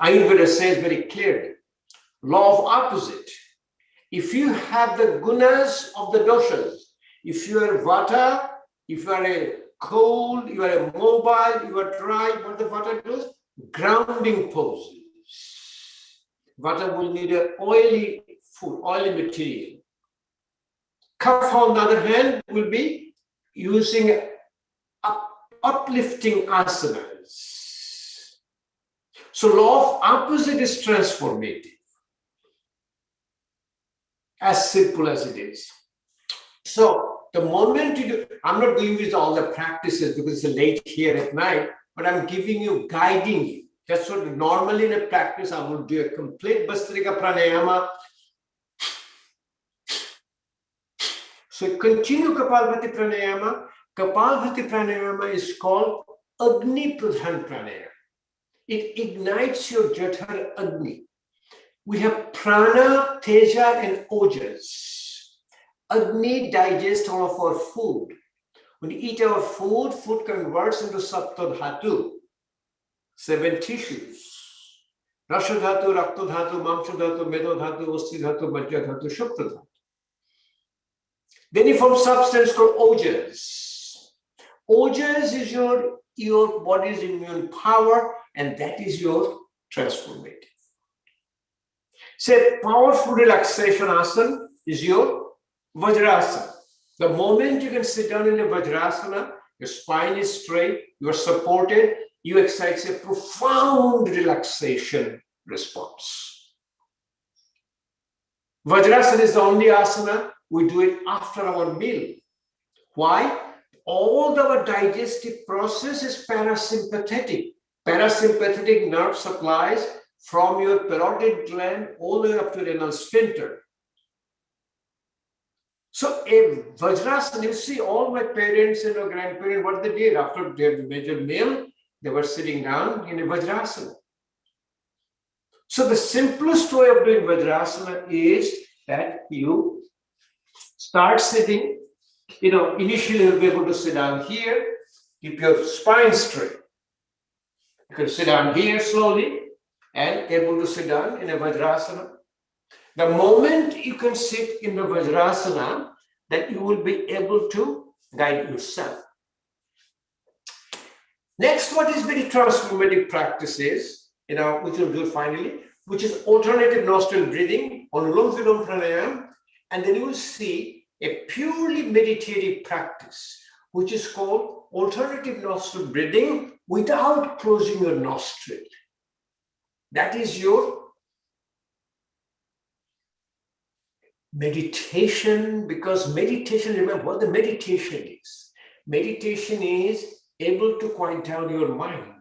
Ayurveda says very clearly, law of opposite. If you have the gunas of the doshas, if you are vata, if you are a cold, you are a mobile, you are dry, what the vata does? Grounding poses. Vata will need an oily food, oily material. Kapha, on the other hand, will be using uplifting asanas. So law of opposite is transformative. As simple as it is. So the moment you do, I'm not doing with all the practices because it's late here at night, but I'm giving you, guiding you. That's what normally in a practice, I would do a complete Bhastrika pranayama. So continue Kapalbhati pranayama. Kapalbhati pranayama is called Agni Pradhan pranayama. It ignites your Jathar Agni. We have prana, teja, and ojas. Agni digests all of our food. When we eat our food, food converts into sapta dhatu, 7 tissues. Rasha dhatu, rakta dhatu, mamsha dhatu, medo dhatu, osti dhatu, majja dhatu, shukta dhatu. Then you form substance called ojas. Ojas is your body's immune power, and that is your transformative. Say, powerful relaxation asana is your Vajrasana. The moment you can sit down in a Vajrasana, your spine is straight, you are supported, you exercise a profound relaxation response. Vajrasana is the only asana we do it after our meal. Why? All our digestive process is parasympathetic. Parasympathetic nerve supplies from your parotid gland all the way up to renal sphincter. So a Vajrasana, you see all my parents and grandparents, what they did after their major meal, they were sitting down in a Vajrasana. So the simplest way of doing Vajrasana is that you start sitting, initially you'll be able to sit down here, keep your spine straight. You can sit down here slowly and able to sit down in a Vajrasana. The moment you can sit in the Vajrasana, that you will be able to guide yourself. Next, what is very transformative practice is, which we'll do finally, which is alternative nostril breathing, Anulom Vilom Pranayam, and then you will see a purely meditative practice, which is called alternative nostril breathing without closing your nostril. That is your meditation, because meditation, remember what the meditation is. Meditation is able to quiet down your mind.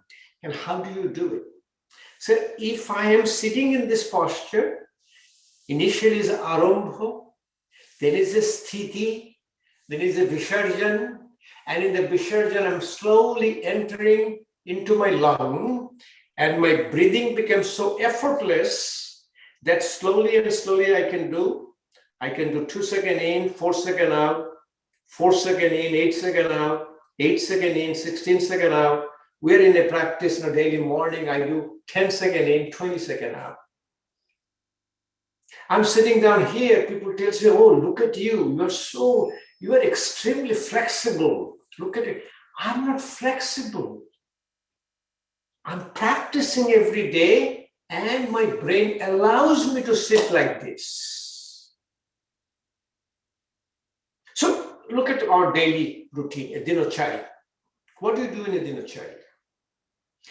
And how do you do it? So if I am sitting in this posture, initially is arambha, then is a sthiti, then is a visarjan, and in the visarjan I'm slowly entering into my lung, and my breathing becomes so effortless that slowly and slowly I can do 2 seconds in, 4 seconds out, 4 seconds in, 8 seconds out, 8 seconds in, 16 seconds out. We're in a practice in a daily morning, I do 10 seconds in, 20 seconds out. I'm sitting down here, people tell me, oh, look at you, you are extremely flexible. Look at it. I'm not flexible. I'm practicing every day and my brain allows me to sit like this. So look at our daily routine, a dinacharya. What do you do in a dinacharya?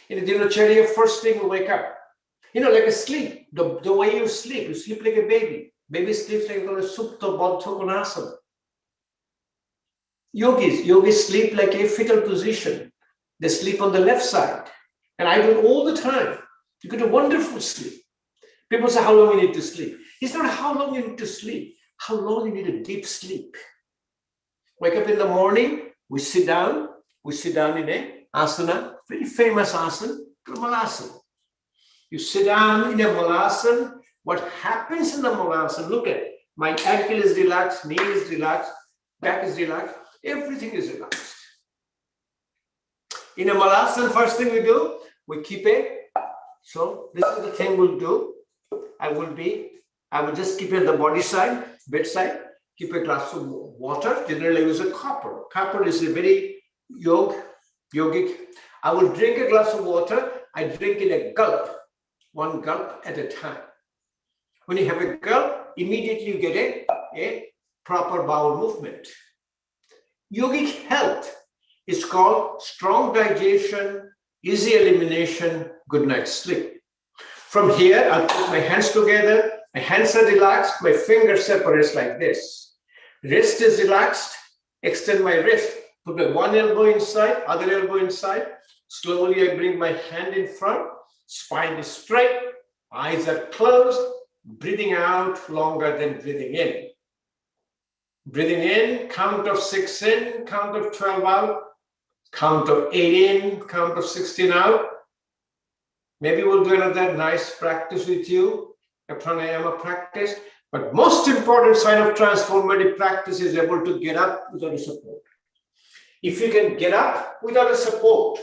In a dinacharya, first thing you wake up. Like a sleep, the way you sleep like a baby. Baby sleeps like a supta baddha konasana. Yogis sleep like a fetal position. They sleep on the left side. And I do it all the time. You get a wonderful sleep. People say, how long you need to sleep? It's not how long you need to sleep, how long you need a deep sleep. Wake up in the morning, we sit down in a asana, very famous asana, malasana. You sit down in a malasana. What happens in the malasana? Look at it. My ankle is relaxed, knee is relaxed, back is relaxed, everything is relaxed. In a malasana, first thing we do, we keep it. So this is the thing we'll do. I will just keep it at the body side, bedside, keep a glass of water. Generally I use a copper. Copper is a very yogic. I will drink a glass of water. I drink in a gulp, one gulp at a time. When you have a gulp, immediately you get a proper bowel movement. Yogic health is called strong digestion, easy elimination, good night's sleep. From here, I'll put my hands together. My hands are relaxed. My fingers separates like this. Wrist is relaxed. Extend my wrist. Put my one elbow inside, other elbow inside. Slowly, I bring my hand in front. Spine is straight. Eyes are closed. Breathing out longer than breathing in. Breathing in, count of 6 in, count of 12 out. Count of 8 in, count of 16 out. Maybe we'll do another nice practice with you, a pranayama practice. But most important sign of transformative practice is able to get up without a support. If you can get up without a support,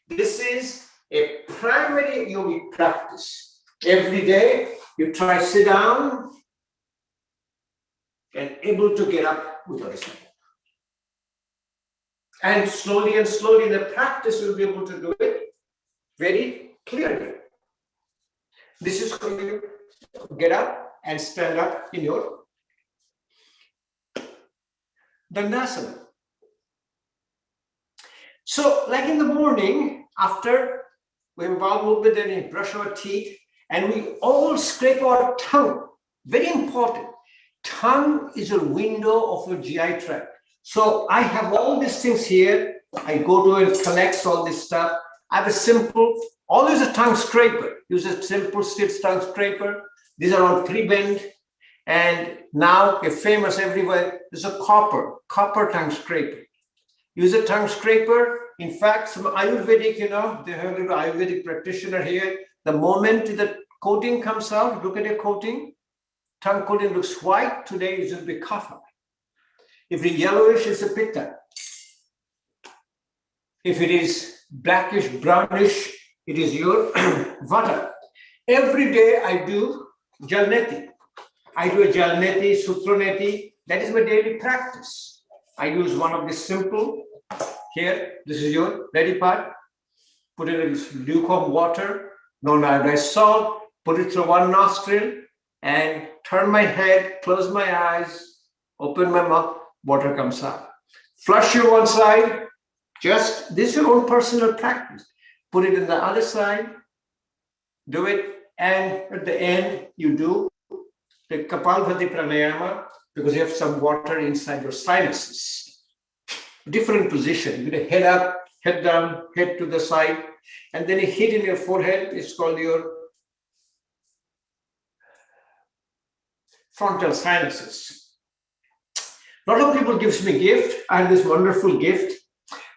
this is a primary yogic practice. Every day you try sit down and able to get up without a support. And slowly in the practice, you'll be able to do it very clearly. This is how you get up and stand up in your Dandasana. So, like in the morning, after we have bowel movement, then we brush our teeth, and we all scrape our tongue. Very important. Tongue is a window of your GI tract. So I have all these things here. I go to and collect all this stuff. I have a simple, always a tongue scraper. Use a simple steel tongue scraper. These are all pre-bent. And now a famous everywhere is a copper tongue scraper. Use a tongue scraper. In fact, some Ayurvedic, they have a little Ayurvedic practitioner here. The moment the coating comes out, look at the coating. Tongue coating looks white. Today it will be kapha. If it is yellowish, it's a pitta. If it is blackish, brownish, it is your vata. Every day I do jalneti. I do a jalneti, sutraneti. That is my daily practice. I use one of the simple. Here, this is your ready part. Put it in lukewarm water, non-iodized salt. Put it through one nostril and turn my head, close my eyes, open my mouth. Water comes out. Flush your one side. Just this is your own personal practice. Put it in the other side. Do it, and at the end you do the Kapalbhati pranayama because you have some water inside your sinuses. Different position. You get a head up, head down, head to the side, and then a hit in your forehead. It's called your frontal sinuses. A lot of people gives me gift. I have this wonderful gift.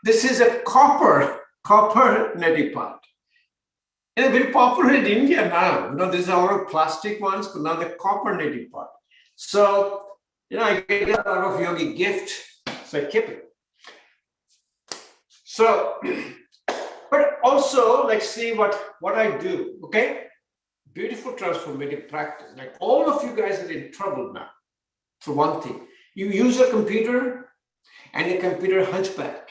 This is a copper neti pot. And very popular in India now. These are our plastic ones, but now the copper neti pot. So, I get a lot of yogi gift, so I keep it. So, but also, see what I do, okay? Beautiful transformative practice. Like all of you guys are in trouble now. For one thing. You use a computer and a computer hunchback.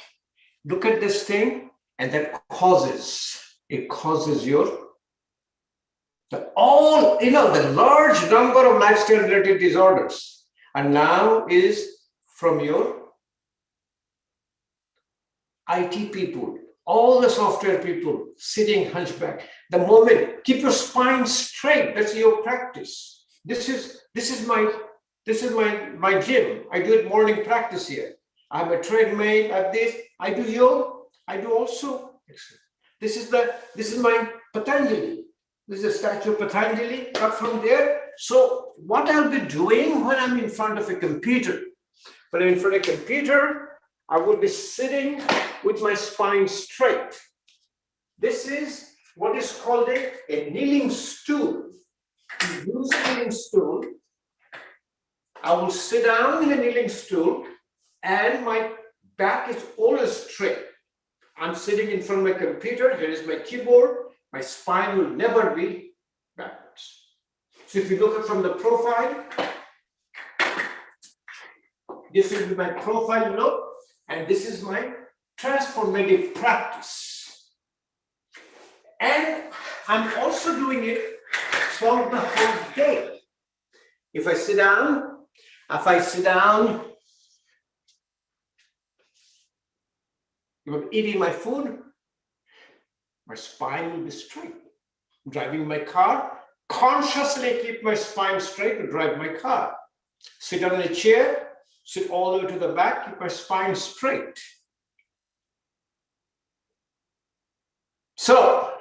Look at this thing, and that causes your The large number of lifestyle related disorders, and now is from your IT people, all the software people sitting hunchback. The moment, keep your spine straight. That's your practice. This is my gym. I do it morning practice here. I have a treadmill at this. I do yoga. I do also. This is my Patanjali. This is a statue of Patanjali cut from there. So what I'll be doing when I'm in front of a computer? When I'm in front of a computer, I will be sitting with my spine straight. This is what is called a kneeling stool. Use a kneeling stool. I will sit down in a kneeling stool and my back is always straight. I'm sitting in front of my computer. Here is my keyboard. My spine will never be backwards. So if you look at from the profile, this will be my profile look, and this is my transformative practice. And I'm also doing it for the whole day. If I sit down, eating my food, my spine will be straight. Driving my car, consciously keep my spine straight to drive my car. Sit on a chair, sit all the way to the back, keep my spine straight. So,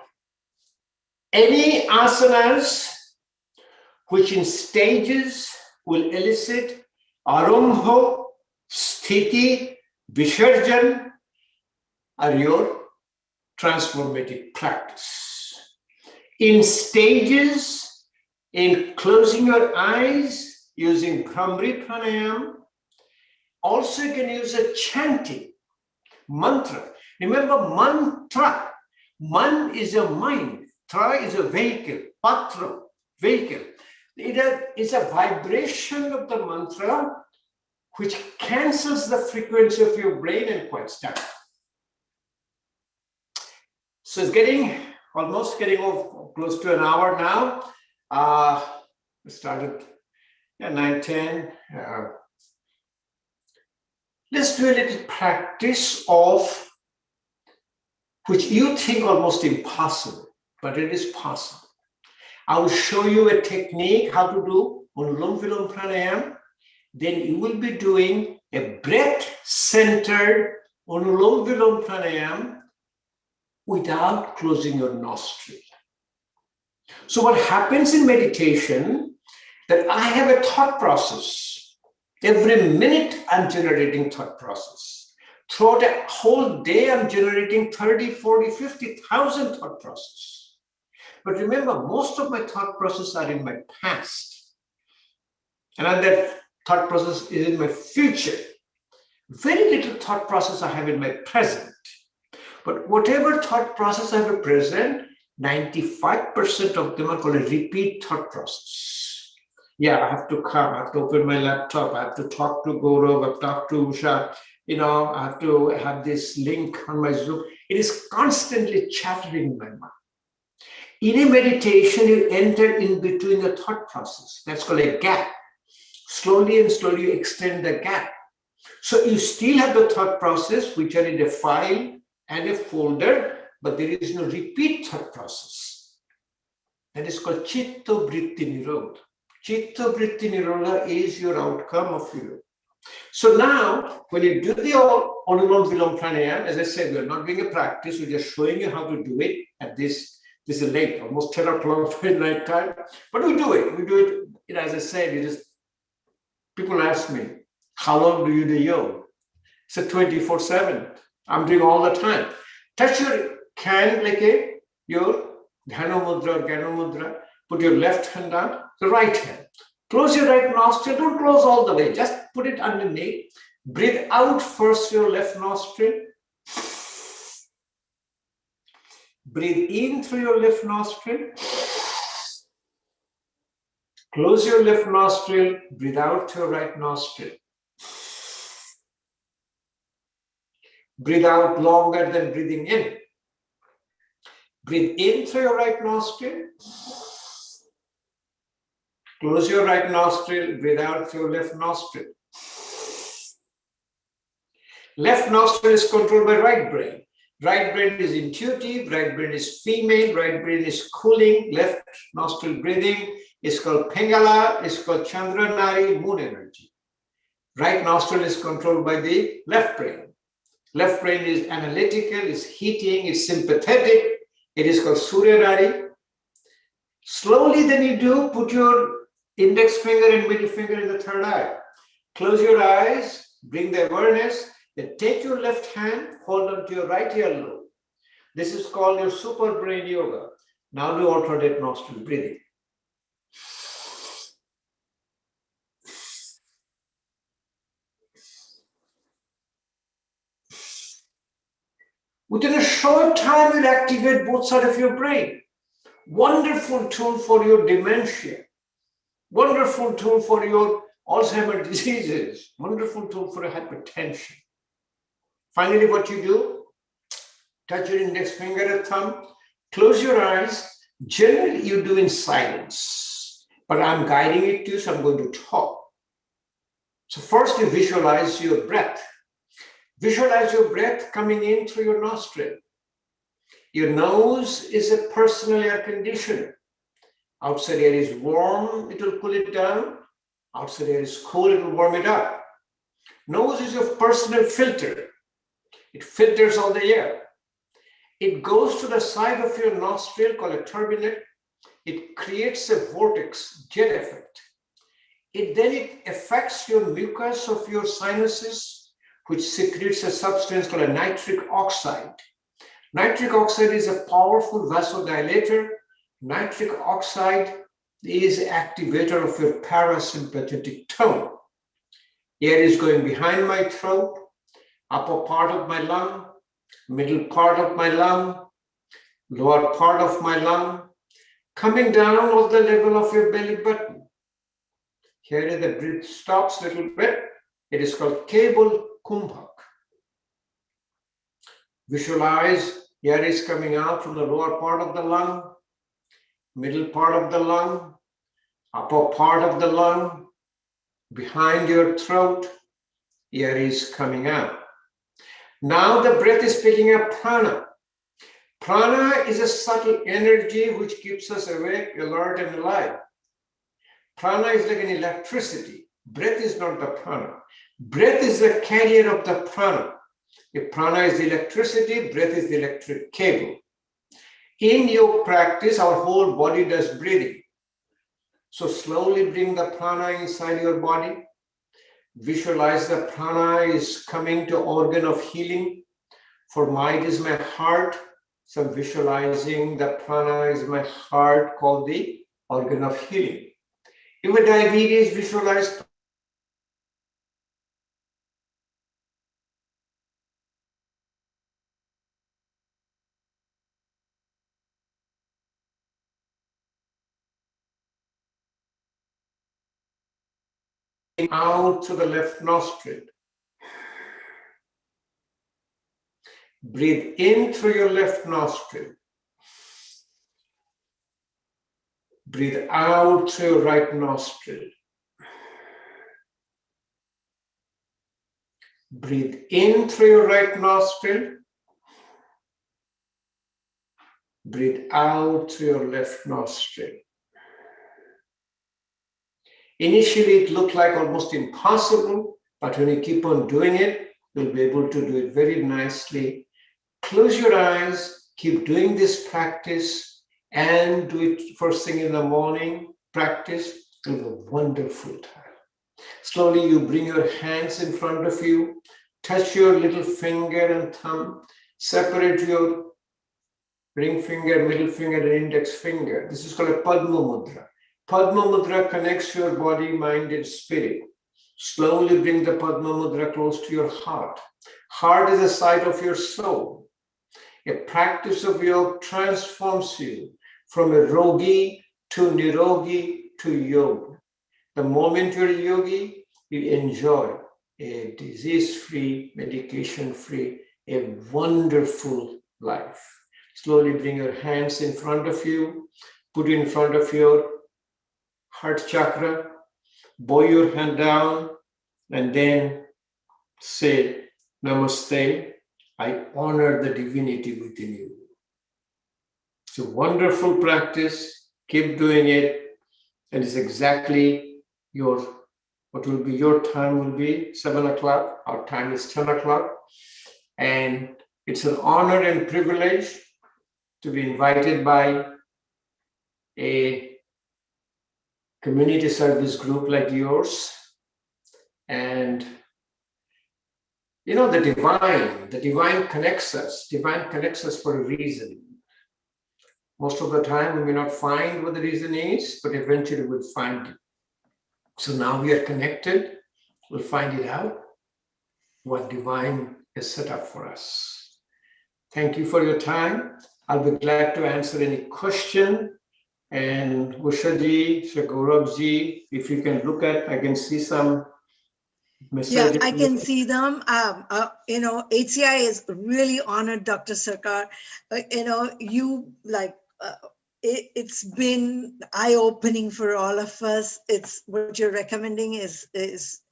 any asanas which in stages will elicit arambha, sthiti, visarjan are your transformative practice. In stages, in closing your eyes, using Bhramri Pranayam, also you can use a chanting, mantra. Remember mantra, man is a mind, tra is a vehicle, patra, vehicle. It is a vibration of the mantra which cancels the frequency of your brain and quiets down. So it's almost getting off close to an hour now. We started at 9:10. Let's do a little practice of which you think almost impossible, but it is possible. I will show you a technique how to do Anulom Vilom Pranayam. Then you will be doing a breath-centered Anulom Vilom Pranayam without closing your nostril. So what happens in meditation, that I have a thought process. Every minute I'm generating thought process. Throughout a whole day, I'm generating 30, 40, 50,000 thought processes. But remember, most of my thought processes are in my past. And that thought process is in my future. Very little thought process I have in my present. But whatever thought process I have at present, 95% of them are called a repeat thought process. Yeah, I have to come, I have to open my laptop, I have to talk to Gaurav, I have to talk to Usha, I have to have this link on my Zoom. It is constantly chattering in my mind. In a meditation, you enter in between the thought process. That's called a gap. Slowly and slowly you extend the gap. So you still have the thought process, which are in a file and a folder, but there is no repeat thought process. That is called Chitta Vritti Nirodha. Chitta Vritti Nirodha is your outcome of you. So now, when you do the Anulom Vilom Pranayam, as I said, we're not doing a practice, we're just showing you how to do it at this is late, almost 10 o'clock at night time, but we do it. We do it, as I said, people ask me, how long do you do yoga? It's a 24/7. I'm doing all the time. Touch your hand like your Dhyana Mudra or Gyana Mudra. Put your left hand down, the right hand. Close your right nostril. Don't close all the way. Just put it underneath. Breathe out first your left nostril. Breathe in through your left nostril. Close your left nostril. Breathe out through your right nostril. Breathe out longer than breathing in. Breathe in through your right nostril. Close your right nostril, breathe out through your left nostril. Left nostril is controlled by right brain. Right brain is intuitive, right brain is female, right brain is cooling. Left nostril breathing is called Pingala, is called Chandranari, moon energy. Right nostril is controlled by the left brain. Left brain is analytical, is heating, is sympathetic. It is called Suryarari. Slowly then you do put your index finger and middle finger in the third eye. Close your eyes, bring the awareness, then take your left hand, hold on to your right earlobe. This is called your super brain yoga. Now do alternate nostril breathing. Within a short time, you'll activate both sides of your brain. Wonderful tool for your dementia. Wonderful tool for your Alzheimer's diseases. Wonderful tool for hypertension. Finally, what you do, touch your index finger and thumb, close your eyes. Generally, you do in silence, but I'm guiding it to you, so I'm going to talk. So first, you visualize your breath. Visualize your breath coming in through your nostril. Your nose is a personal air conditioner. Outside air is warm, it will cool it down. Outside air is cool, it will warm it up. Nose is your personal filter. It filters all the air. It goes to the side of your nostril called a turbinate. It creates a vortex, jet effect. It affects your mucus of your sinuses, which secretes a substance called a nitric oxide. Nitric oxide is a powerful vasodilator. Nitric oxide is activator of your parasympathetic tone. Air is going behind my throat, upper part of my lung, middle part of my lung, lower part of my lung, coming down at the level of your belly button. Here the breath stops a little bit. It is called Cable Kumbhak. Visualize air is coming out from the lower part of the lung, middle part of the lung, upper part of the lung, behind your throat, air is coming out. Now the breath is picking up prana. Prana is a subtle energy which keeps us awake, alert, and alive. Prana is like an electricity. Breath is not the prana. Breath is the carrier of the prana. If prana is the electricity, breath is the electric cable. In yoga practice, our whole body does breathing. So slowly bring the prana inside your body. Visualize the prana is coming to organ of healing. For mine is my heart. So I'm visualizing the prana is my heart, called the organ of healing. If with diabetes, visualize out to the left nostril. Breathe in through your left nostril. Breathe out through your right nostril. Breathe in through your right nostril. Breathe out through your left nostril. Initially, it looked like almost impossible, but when you keep on doing it, you'll be able to do it very nicely. Close your eyes, keep doing this practice, and do it first thing in the morning. Practice. You'll have a wonderful time. Slowly, you bring your hands in front of you, touch your little finger and thumb, separate your ring finger, middle finger, and index finger. This is called a Padma Mudra. Padma Mudra connects your body, mind, and spirit. Slowly bring the Padma Mudra close to your heart. Heart is the site of your soul. A practice of yoga transforms you from a rogi to nirogi to yoga. The moment you're a yogi, you enjoy a disease-free, medication-free, a wonderful life. Slowly bring your hands in front of you, put in front of your heart chakra, bow your hand down, and then say, Namaste, I honor the divinity within you. It's a wonderful practice. Keep doing it. And it's exactly what will be your time will be 7 o'clock. Our time is 10 o'clock. And it's an honor and privilege to be invited by a community service group like yours. And you know, the divine connects us. Divine connects us for a reason. Most of the time, we may not find what the reason is, but eventually we'll find it. So now we are connected. We'll find it out, what divine has set up for us. Thank you for your time. I'll be glad to answer any question. And Ushaji, Shagauravji, if you can look at, I can see some messages.
Yeah, I can see them. You know, HCI is really honored, Dr. Sarkar. You know, you like, it's been eye-opening for all of us. It's what you're recommending is it's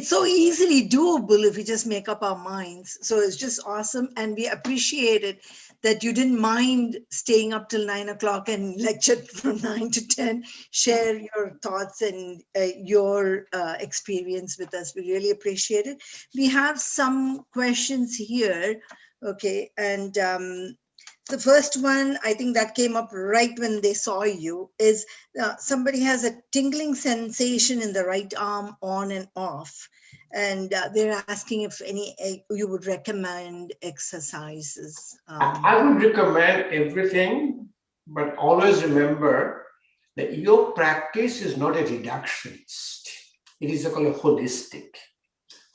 so easily doable if we just make up our minds. So it's just awesome, and we appreciate it that you didn't mind staying up till 9 o'clock and lectured from 9 to 10. Share your thoughts and your experience with us. We really appreciate it. We have some questions here, okay, and the first one, I think that came up right when they saw you, is somebody has a tingling sensation in the right arm on and off. And they're asking if you would recommend exercises.
I would recommend everything, but always remember that your practice is not a reductionist. It is called a holistic.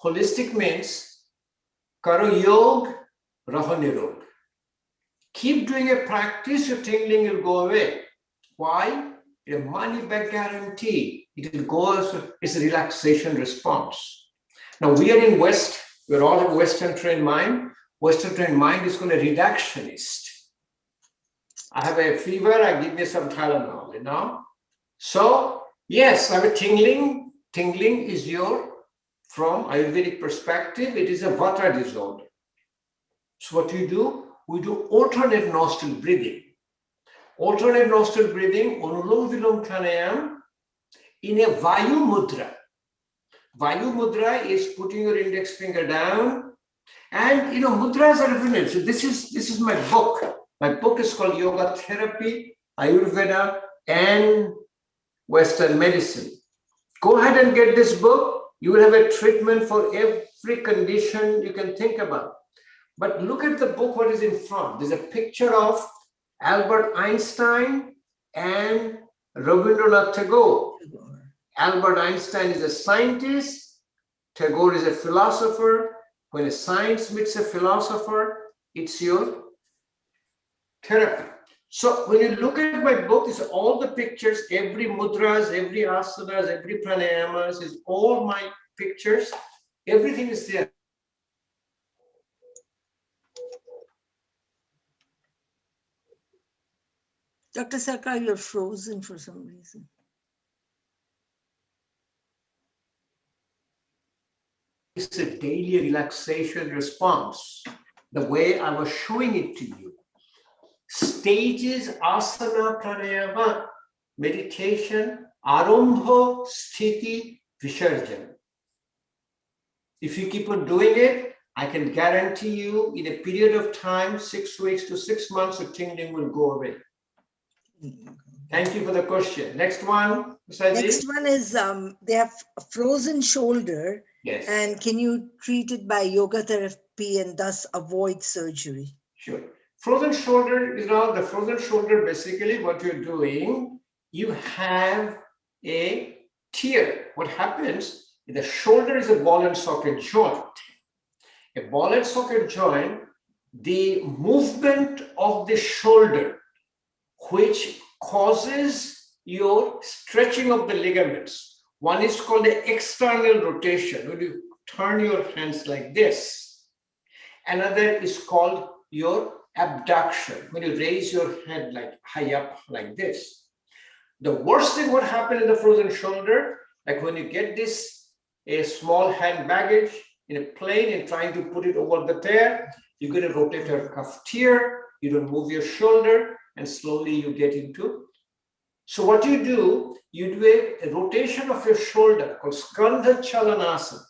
Holistic means karo yog, raho nirog. Keep doing a practice, your tingling will go away. Why? A money back guarantee. It will go, it's a relaxation response. Now we are in West, we all have Western trained mind. Western trained mind is called a reductionist. I have a fever, I give me some Tylenol, you know. So yes, I have a tingling. Tingling is from Ayurvedic perspective, it is a vata disorder. So what do? We do alternate nostril breathing. Alternate nostril breathing, Anulom Vilom Pranayam, in a Vayu Mudra. Vayu Mudra is putting your index finger down, and you know, mudras are different. So this is my book. My book is called Yoga Therapy, Ayurveda, and Western Medicine. Go ahead and get this book. You will have a treatment for every condition you can think about. But look at the book, what is in front. There's a picture of Albert Einstein and Rabindranath Tagore. Albert Einstein is a scientist. Tagore is a philosopher. When a science meets a philosopher, it's your therapy. So when you look at my book, it's all the pictures, every mudras, every asanas, every pranayamas, is all my pictures. Everything is there.
Dr. Sarkar, you're frozen for some reason.
It's a daily relaxation response, the way I was showing it to you. Stages, asana, pranayama, meditation, arambha, sthiti, visarjana. If you keep on doing it, I can guarantee you in a period of time, 6 weeks to 6 months, your tingling will go away. Thank you for the question. Next one, Saji.
Next one is they have a frozen shoulder.
Yes.
And can you treat it by yoga therapy and thus avoid surgery?
Sure. Frozen shoulder, you know, the frozen shoulder, basically what you're doing, you have a tear. What happens, the shoulder is a ball and socket joint. A ball and socket joint, the movement of the shoulder, which causes your stretching of the ligaments. One is called the external rotation, when you turn your hands like this. Another is called your abduction, when you raise your head like high up like this. The worst thing would happen in the frozen shoulder, like when you get this, a small hand baggage in a plane and trying to put it over the tear, you're going to rotate your cuff tear, you don't move your shoulder, and slowly you get into. So what you do a rotation of your shoulder called Skandha Chalanasana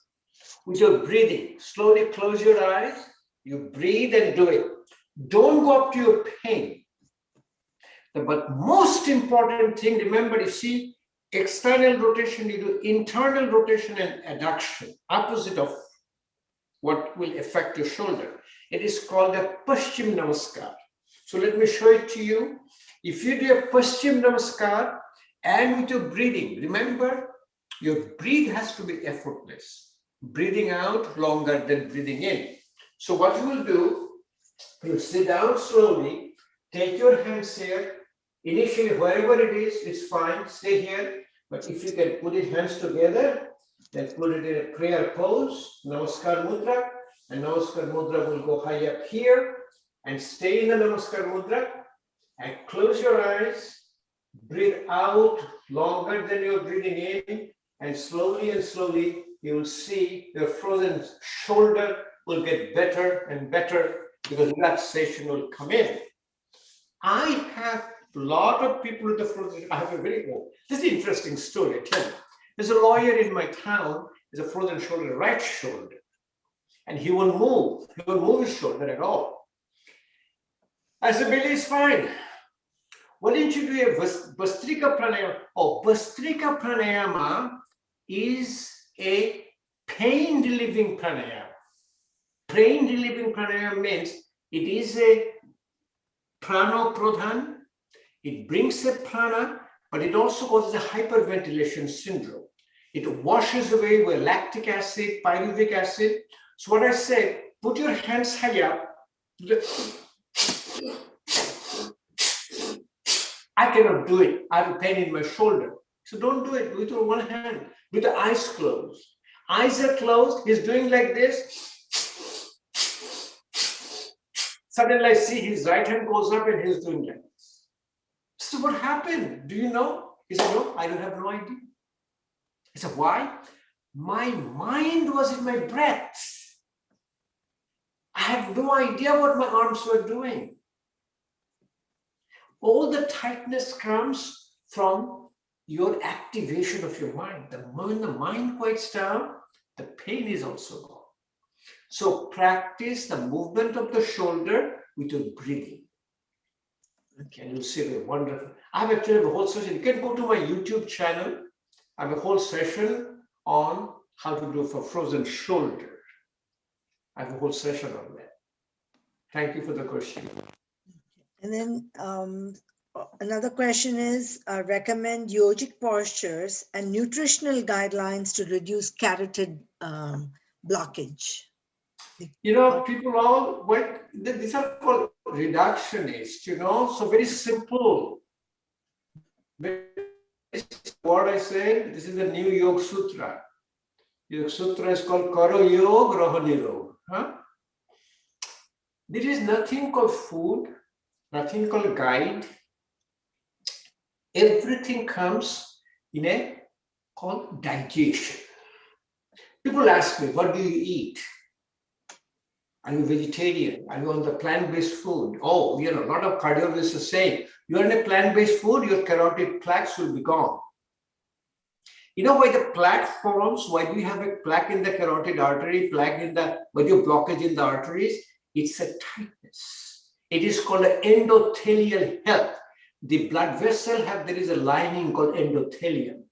with your breathing. Slowly close your eyes, you breathe and do it. Don't go up to your pain. But most important thing, remember, you see, external rotation, you do internal rotation and adduction, opposite of what will affect your shoulder. It is called a Paschim Namaskar. So let me show it to you. If you do a Paschim Namaskar and with your breathing, remember, your breathe has to be effortless. Breathing out longer than breathing in. So what you will do, you sit down slowly, take your hands here. Initially, wherever it is, it's fine, stay here. But if you can put it hands together, then put it in a prayer pose, Namaskar Mudra, and Namaskar Mudra will go high up here, and stay in the Namaskar Mudra, and close your eyes, breathe out longer than you're breathing in, and slowly you will see your frozen shoulder will get better and better because relaxation will come in. I have a lot of people with the frozen. I have a very old. This is an interesting story. I tell you. There's a lawyer in my town. There's a frozen shoulder, right shoulder, and he won't move. He won't move his shoulder at all. I said, Billy, it's fine. Why don't you do a Bastrika Pranayama? Oh, Bastrika Pranayama is a pain relieving pranayama. Pain relieving pranayama means it is a prano pradhan. It brings a prana, but it also causes a hyperventilation syndrome. It washes away with lactic acid, pyruvic acid. So what I say, put your hands high up. I cannot do it. I have a pain in my shoulder. So don't do it. Do it with one hand. With the eyes closed. Eyes are closed. He's doing like this. Suddenly I see his right hand goes up and he's doing like this. So what happened? Do you know? He said, no, I don't have no idea. I said, why? My mind was in my breath. I had no idea what my arms were doing. All the tightness comes from your activation of your mind. When the mind quiets down, the pain is also gone. So practice the movement of the shoulder with your breathing. Okay, and you'll see the wonderful. I have actually a whole session. You can go to my YouTube channel. I have a whole session on how to do for frozen shoulder. I have a whole session on that. Thank you for the question.
And then another question is, recommend yogic postures and nutritional guidelines to reduce carotid blockage.
You know, people all, well, these are called reductionists, you know, so very simple. What I said, this is the new Yoga Sutra. Yoga Sutra is called Karo Yoga Raha Nirog. Huh? There is nothing called food, nothing called guide. Everything comes in a called digestion. People ask me, what do you eat? Are you vegetarian? Are you on the plant-based food? Oh, you know, a lot of cardiologists are saying, you're on a plant-based food, your carotid plaques will be gone. You know why the plaque forms? Why do you have a plaque in the carotid artery, plaque in the, why do you blockage in the arteries? It's a tightness. It is called an endothelial health. The blood vessel there is a lining called endothelium.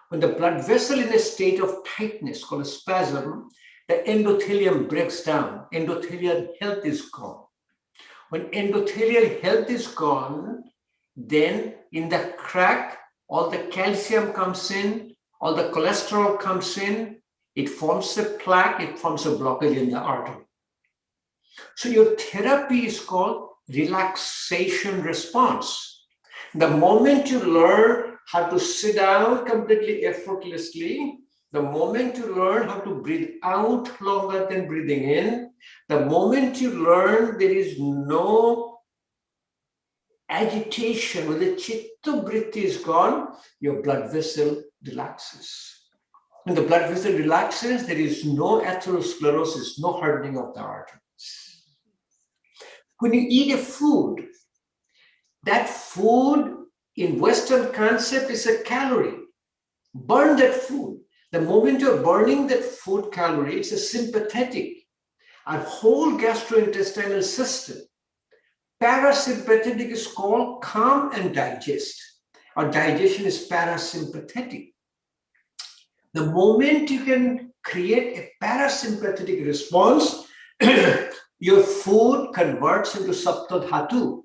When the blood vessel in a state of tightness called a spasm, the endothelium breaks down. Endothelial health is gone. When endothelial health is gone, then in the crack, all the calcium comes in, all the cholesterol comes in, it forms a plaque, it forms a blockage in the artery. So your therapy is called relaxation response. The moment you learn how to sit down completely effortlessly, the moment you learn how to breathe out longer than breathing in, the moment you learn there is no agitation, when the chitta vritti is gone, your blood vessel relaxes. When the blood vessel relaxes, there is no atherosclerosis, no hardening of the arteries. When you eat a food, that food in Western concept is a calorie. Burn that food. The moment you're burning that food calorie, it's a sympathetic. Our whole gastrointestinal system, parasympathetic is called calm and digest. Our digestion is parasympathetic. The moment you can create a parasympathetic response, your food converts into saptadhatu,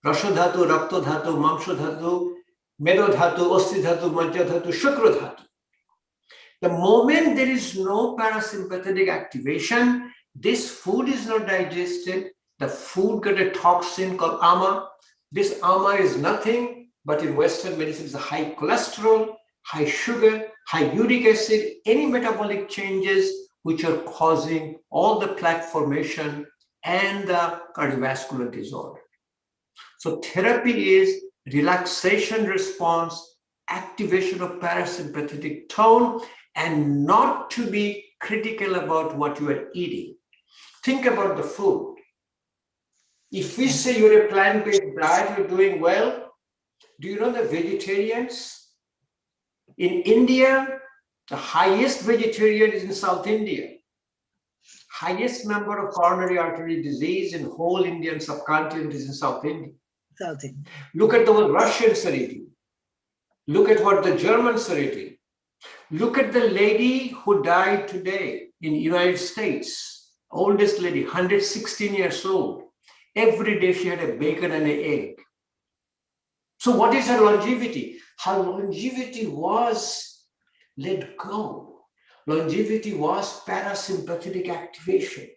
rashodhatu, raktodhatu, mamshodhatu, medodhatu, ostidhatu, majjadhatu, shukrodhatu. The moment there is no parasympathetic activation, this food is not digested. The food got a toxin called ama. This ama is nothing but in Western medicine is a high cholesterol, high sugar, high uric acid, any metabolic changes which are causing all the plaque formation and the cardiovascular disorder. So therapy is relaxation response, activation of parasympathetic tone, and not to be critical about what you are eating. Think about the food. If we say you're a plant-based diet, you're doing well, do you know the vegetarians? In India, the highest vegetarian is in South India. Highest number of coronary artery disease in whole Indian subcontinent is in South India.
South India.
Look at the Russians are eating. Look at what the Germans are eating. Look at the lady who died today in the United States. Oldest lady, 116 years old. Every day she had a bacon and an egg. So what is her longevity? Her longevity was let go. Longevity was parasympathetic activation.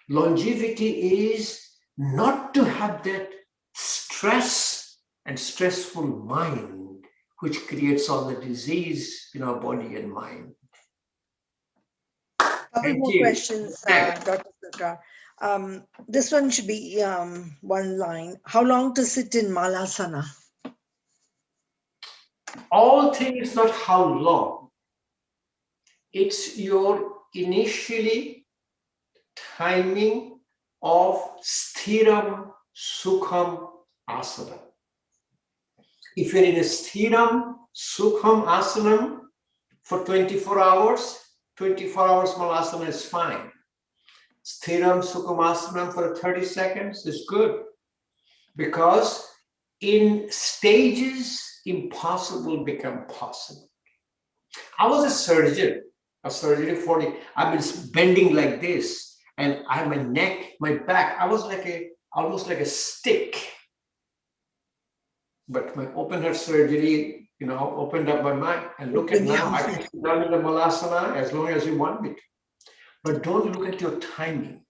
Longevity is not to have that stress and stressful mind which creates all the disease in our body and mind.
Couple more questions, Dr. Sarkar. This one should be one line. How long to sit in Malasana?
All things is not how long. It's your initially timing of Sthiram Sukham Asana. If you're in a Sthiram Sukham Asanam for 24 hours, 24 hours Malasana is fine. Sthiram Sukham Asanam for 30 seconds is good. Because in stages, impossible become possible. I was a surgeon 40. I've been bending like this, and I have my neck, my back. I was like almost like a stick. But my open heart surgery, opened up my mind. And look at now, I can sit down in the Malasana as long as you want me to. But don't look at your timing.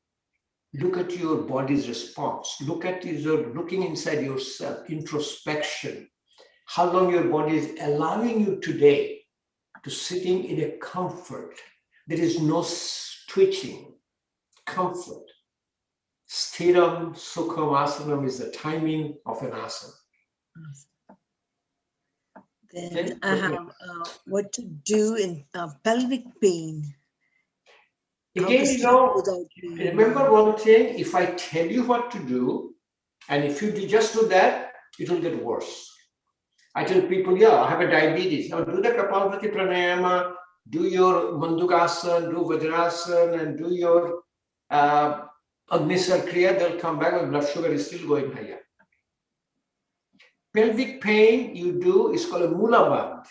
Look at your body's response. Look at looking inside yourself, introspection. How long your body is allowing you today to sitting in a comfort. There is no twitching, comfort. Sthiram Sukham Asanam is the timing of an asana.
Then I have what to do in pelvic pain.
Again, remember one thing, if I tell you what to do, and if you just do that, it will get worse. I tell people, I have a diabetes. Now do the Kapalbhati Pranayama, do your Mandukasana, do Vajrasana, and do your Agnisar Kriya, they'll come back and blood sugar is still going higher. Pelvic pain you do is called a Mula Bandh.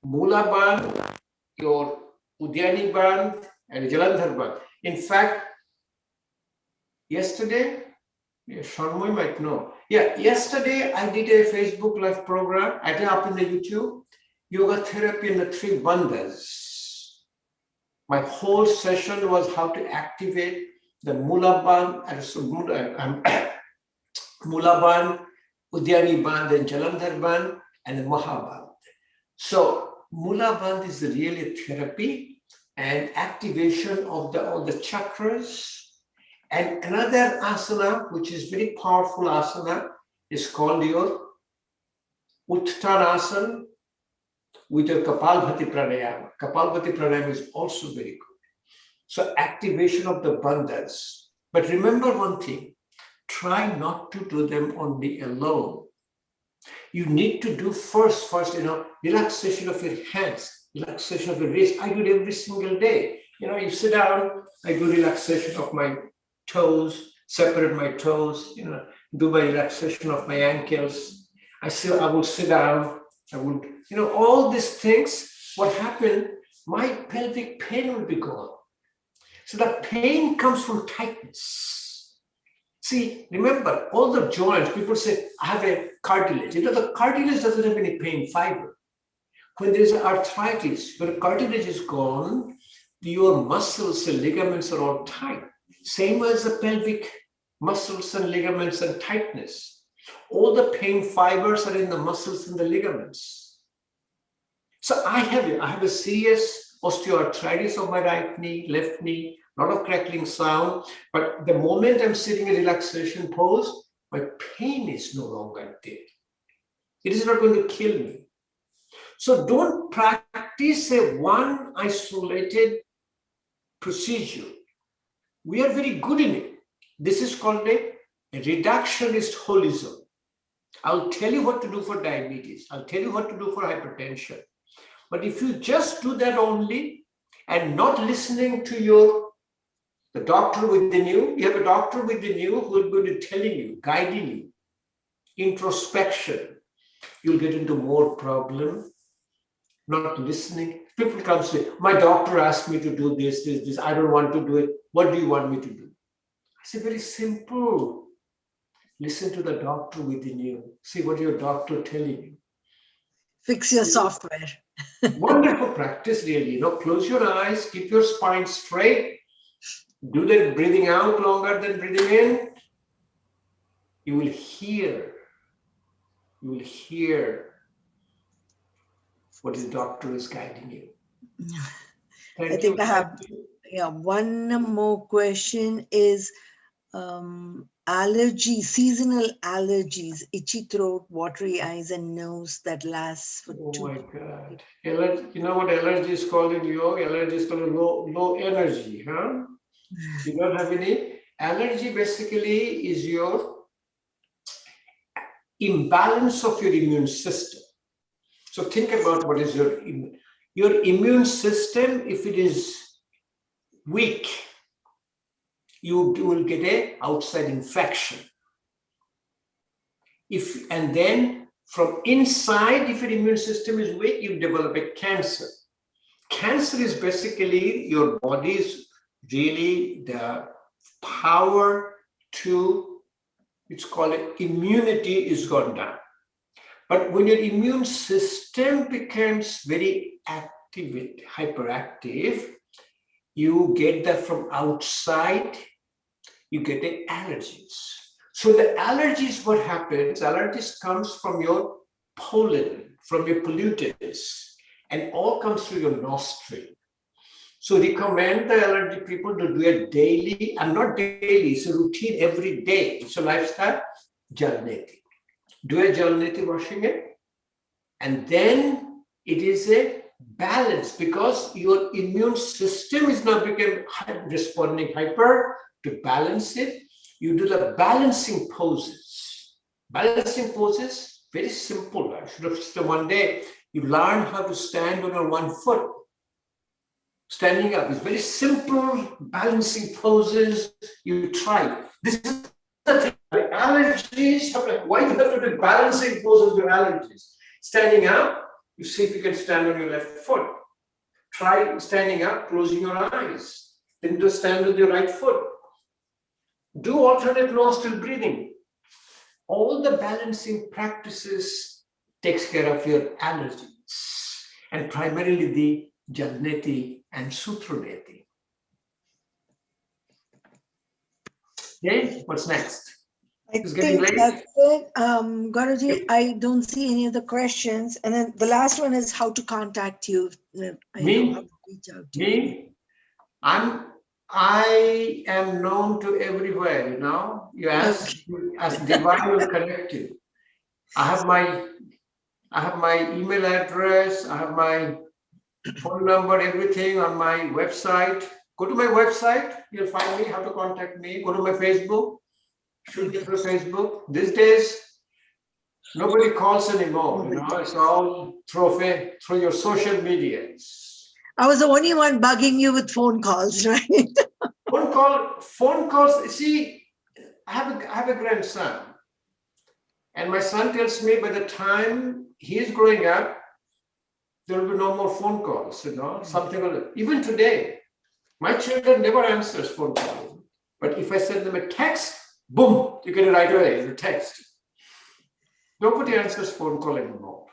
Mula Bandh, your Udyani Bandh, and Jalandhar Bandh. In fact, yesterday, Sharmoy might know. Yesterday I did a Facebook live program. I did up in the YouTube, yoga therapy in the 3 bandhas. My whole session was how to activate the Mula Bandh, Mula Bandh, Udyani Bandh, and Jalandhar Bandh, and the Mahabandh. So Mula Bandh is really therapy and activation of all the chakras. And another asana, which is very powerful asana, is called your Uttanasana with your Kapalbhati Pranayama. Kapalbhati Pranayama is also very good. So activation of the bandhas. But remember one thing, try not to do them only alone. You need to do first, relaxation of your hands, relaxation of your wrist. I do it every single day. You sit down, I do relaxation of my toes, separate my toes, do my relaxation of my ankles. I will sit down, I would, all these things, what happened, my pelvic pain will be gone. So the pain comes from tightness. See, remember, all the joints, people say, I have a cartilage. The cartilage doesn't have any pain fiber. When there is arthritis, when the cartilage is gone, your muscles and ligaments are all tight. Same as the pelvic muscles and ligaments and tightness. All the pain fibers are in the muscles and the ligaments. So I have a serious osteoarthritis of my right knee, left knee, a lot of crackling sound. But the moment I'm sitting in relaxation pose, my pain is no longer there. It is not going to kill me. So don't practice a one isolated procedure. We are very good in it. This is called a reductionist holism. I'll tell you what to do for diabetes. I'll tell you what to do for hypertension. But if you just do that only and not listening to the doctor within you, you have a doctor within you who will be telling you, guiding you, introspection, you'll get into more problem. Not listening. People come say, my doctor asked me to do this. I don't want to do it. What do you want me to do? I say, very simple. Listen to the doctor within you. See what your doctor telling you.
Fix your software.
Wonderful practice, really. Close your eyes, keep your spine straight. Do the breathing out longer than breathing in. You will hear. What the doctor is guiding you.
I think I have one more question is allergies, seasonal allergies, itchy throat, watery eyes and nose that lasts for 2
Oh my God. You know what allergy is called in yoga? Allergy is called low energy, huh? You don't have any. Allergy basically is your imbalance of your immune system. So think about what is your immune system. If it is weak, you will get an outside infection. And then from inside, if your immune system is weak, you develop a cancer. Cancer is basically your body's really the power to, it's called immunity is gone down. But when your immune system becomes very active, hyperactive, you get that from outside, you get the allergies. So the allergies, what happens, allergies comes from your pollen, from your pollutants, and all comes through your nostril. So recommend the allergy people to do it daily, and not daily, it's a routine every day. It's a lifestyle, Jalneti. Do a Jalneti washing it, and then it is a balance because your immune system is now become responding hyper. To balance it, you do the balancing poses. Balancing poses, very simple. I should have said one day, you learn how to stand on your one foot. Standing up is very simple, balancing poses. You try. This is the thing. The allergies, why do you have to do balancing poses with allergies? Standing up, you see if you can stand on your left foot. Try standing up, closing your eyes. Then do stand with your right foot. Do alternate nostril breathing. All the balancing practices takes care of your allergies, and primarily the Jalneti and Sutraneti. Okay, what's next?
I think that's it. Guruji, I don't see any other questions. And then the last one is how to contact you.
Me?
How to reach out to you.
I am known to everywhere, You ask, as divine will connect you. I have my email address, I have my phone number, everything on my website. Go to my website, you'll find me, how to contact me. Go to my Facebook, shoot me through Facebook. These days, nobody calls anymore, you know, it's all through your social medias.
I was the only one bugging you with phone calls, right?
Phone calls, see, I have a grandson. And my son tells me by the time he is growing up, there will be no more phone calls, you know, something like that. Even today, my children never answers phone calls. But if I send them a text, boom, you get it right away, the text. Nobody answers phone call anymore.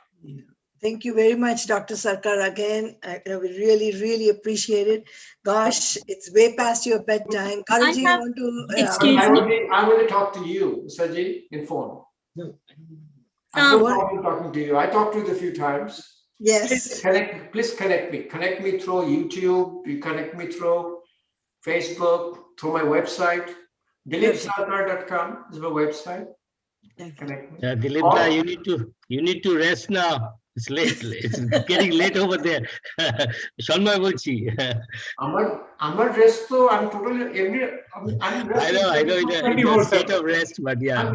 Thank you very much, Dr. Sarkar. Again, we really, really appreciate it. Gosh, it's way past your bedtime. Karaji, you want to?
Excuse me.
I want to talk to you, Saji, in phone.
No.
I have no problem talking to you. I talked to you a few times.
Yes.
Please connect me. Connect me through YouTube. You connect me through Facebook, through my website. DilipSarkar.com is my website. Connect me.
Dilip, you need to rest now. It's late. It's getting late over there. Shanmay bolchi.
Amar rest, so I'm totally I'm resting.
I know. It's a state of rest, but yeah.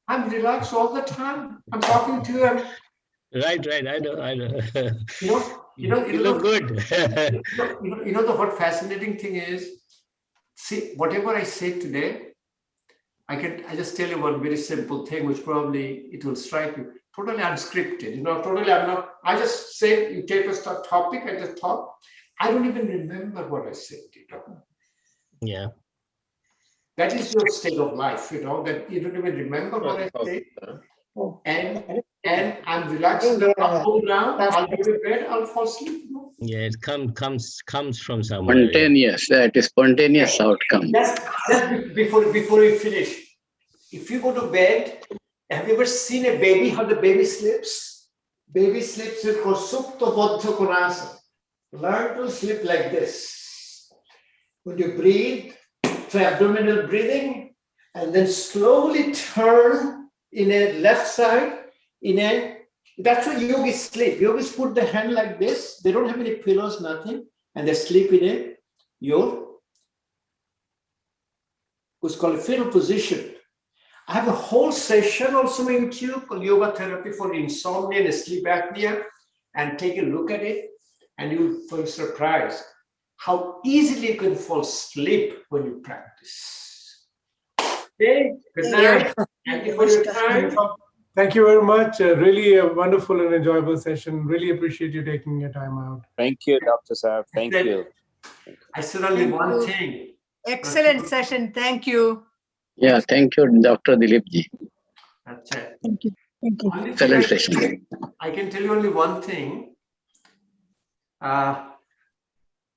I'm relaxed all the time. I'm talking to you.
Right. I know.
You
look good.
What fascinating thing is, see, whatever I say today, I just tell you one very simple thing, which probably it will strike you. Totally unscripted, totally I just say, you take a topic, I just talk. I don't even remember what I said,
Yeah.
That is your state of life, that you don't even remember what I said. And I'm relaxed, I'll go down, I'll go to bed, I'll fall asleep.
Yeah, it comes from somewhere.
Spontaneous, that is spontaneous outcome.
Just before we finish, if you go to bed, have you ever seen a baby, how the baby sleeps? Baby sleeps with Supta Bodha Konasa. Learn to sleep like this. When you breathe, try abdominal breathing, and then slowly turn in a left side, that's what yogis sleep. Yogis put the hand like this. They don't have any pillows, nothing. And they sleep in what's called a fetal position. I have a whole session also on YouTube called Yoga Therapy for Insomnia and Sleep Apnea, and take a look at it, and you'll be surprised how easily you can fall asleep when you practice. Okay, good night. Thank you for your time.
Thank you very much. Really a wonderful and enjoyable session. Really appreciate you taking your time out.
Thank you, Dr. Saab. Thank you.
I said only one thing.
Excellent session. Thank you.
Yeah, thank you, Dr. Dilip ji.
That's it.
Thank you. Thank you.
Excellent session.
I can tell you only one thing.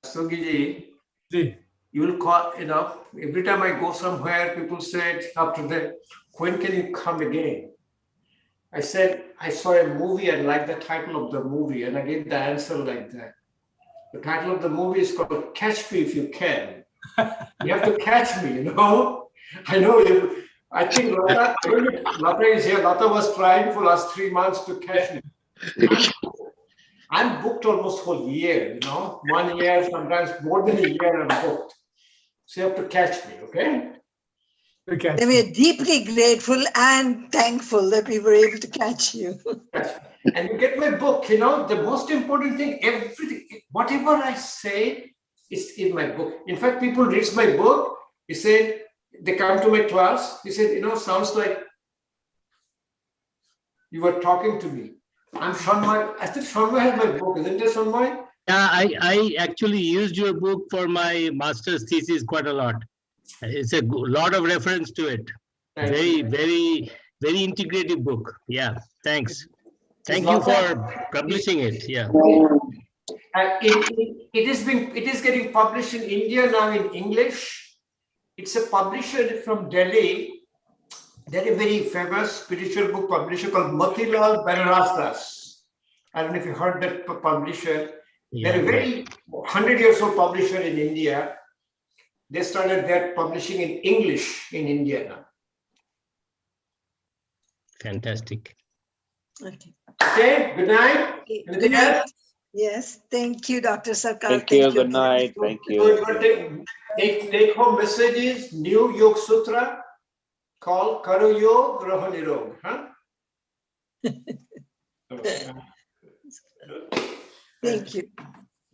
Sugiji, you will call, every time I go somewhere, people said after that, when can you come again? I said, I saw a movie and liked the title of the movie, and I gave the answer like that. The title of the movie is called Catch Me If You Can. You have to catch me, I know you. I think Lata is here. Lata was trying for last 3 months to catch me. I'm booked almost whole year, 1 year, sometimes more than a year I'm booked. So you have to catch me, okay?
Okay.
We are deeply grateful and thankful that we were able to catch you.
And you get my book, the most important thing, everything, whatever I say is in my book. In fact, people read my book, he said, they come to my class, he said, sounds like you were talking to me. I'm Shanmay. I said, Shanmay has my book, isn't it, Shanmay?
Yeah, I actually used your book for my master's thesis quite a lot. It's a lot of reference to it. Very integrative book. Yeah, thanks. Thank you for publishing it. Yeah.
It is getting published in India now in English. It's a publisher from Delhi. They're a very famous spiritual book publisher called Motilal Banarasdas. I don't know if you heard that publisher.
Yeah.
They're a very 100 years old publisher in India. They started their publishing in English in India now.
Fantastic.
Okay.
Okay, good night.
Okay,
Anything
good night.
else?
Yes, thank you, Dr. Sarkar.
Thank you. Good
very much.
night. Thank
So
you.
you want to take home messages, new Yoga Sutra called Karo Yoga Raho Nirog. Huh?
Thank you.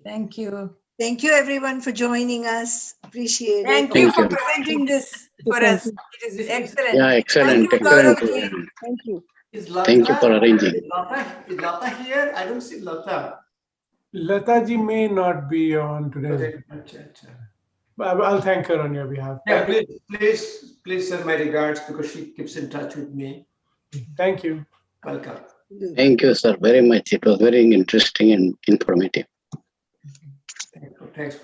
Thank you.
Thank you, everyone, for joining us. Appreciate
Thank
it.
you
Thank
for
you.
presenting this for us. It is excellent.
Yeah, excellent,
Thank you,
excellent
Gaurav ji.
program.
Thank you.
Is
Thank you for arranging.
Is Lata here? I don't see Lata.
Lata ji may not be on today's,
Okay. Acha, acha.
but I'll thank her on your behalf.
Yeah, please send my regards because she keeps in touch with me.
Thank you.
Welcome.
Thank you, sir, very much. It was very interesting and informative.
Thanks.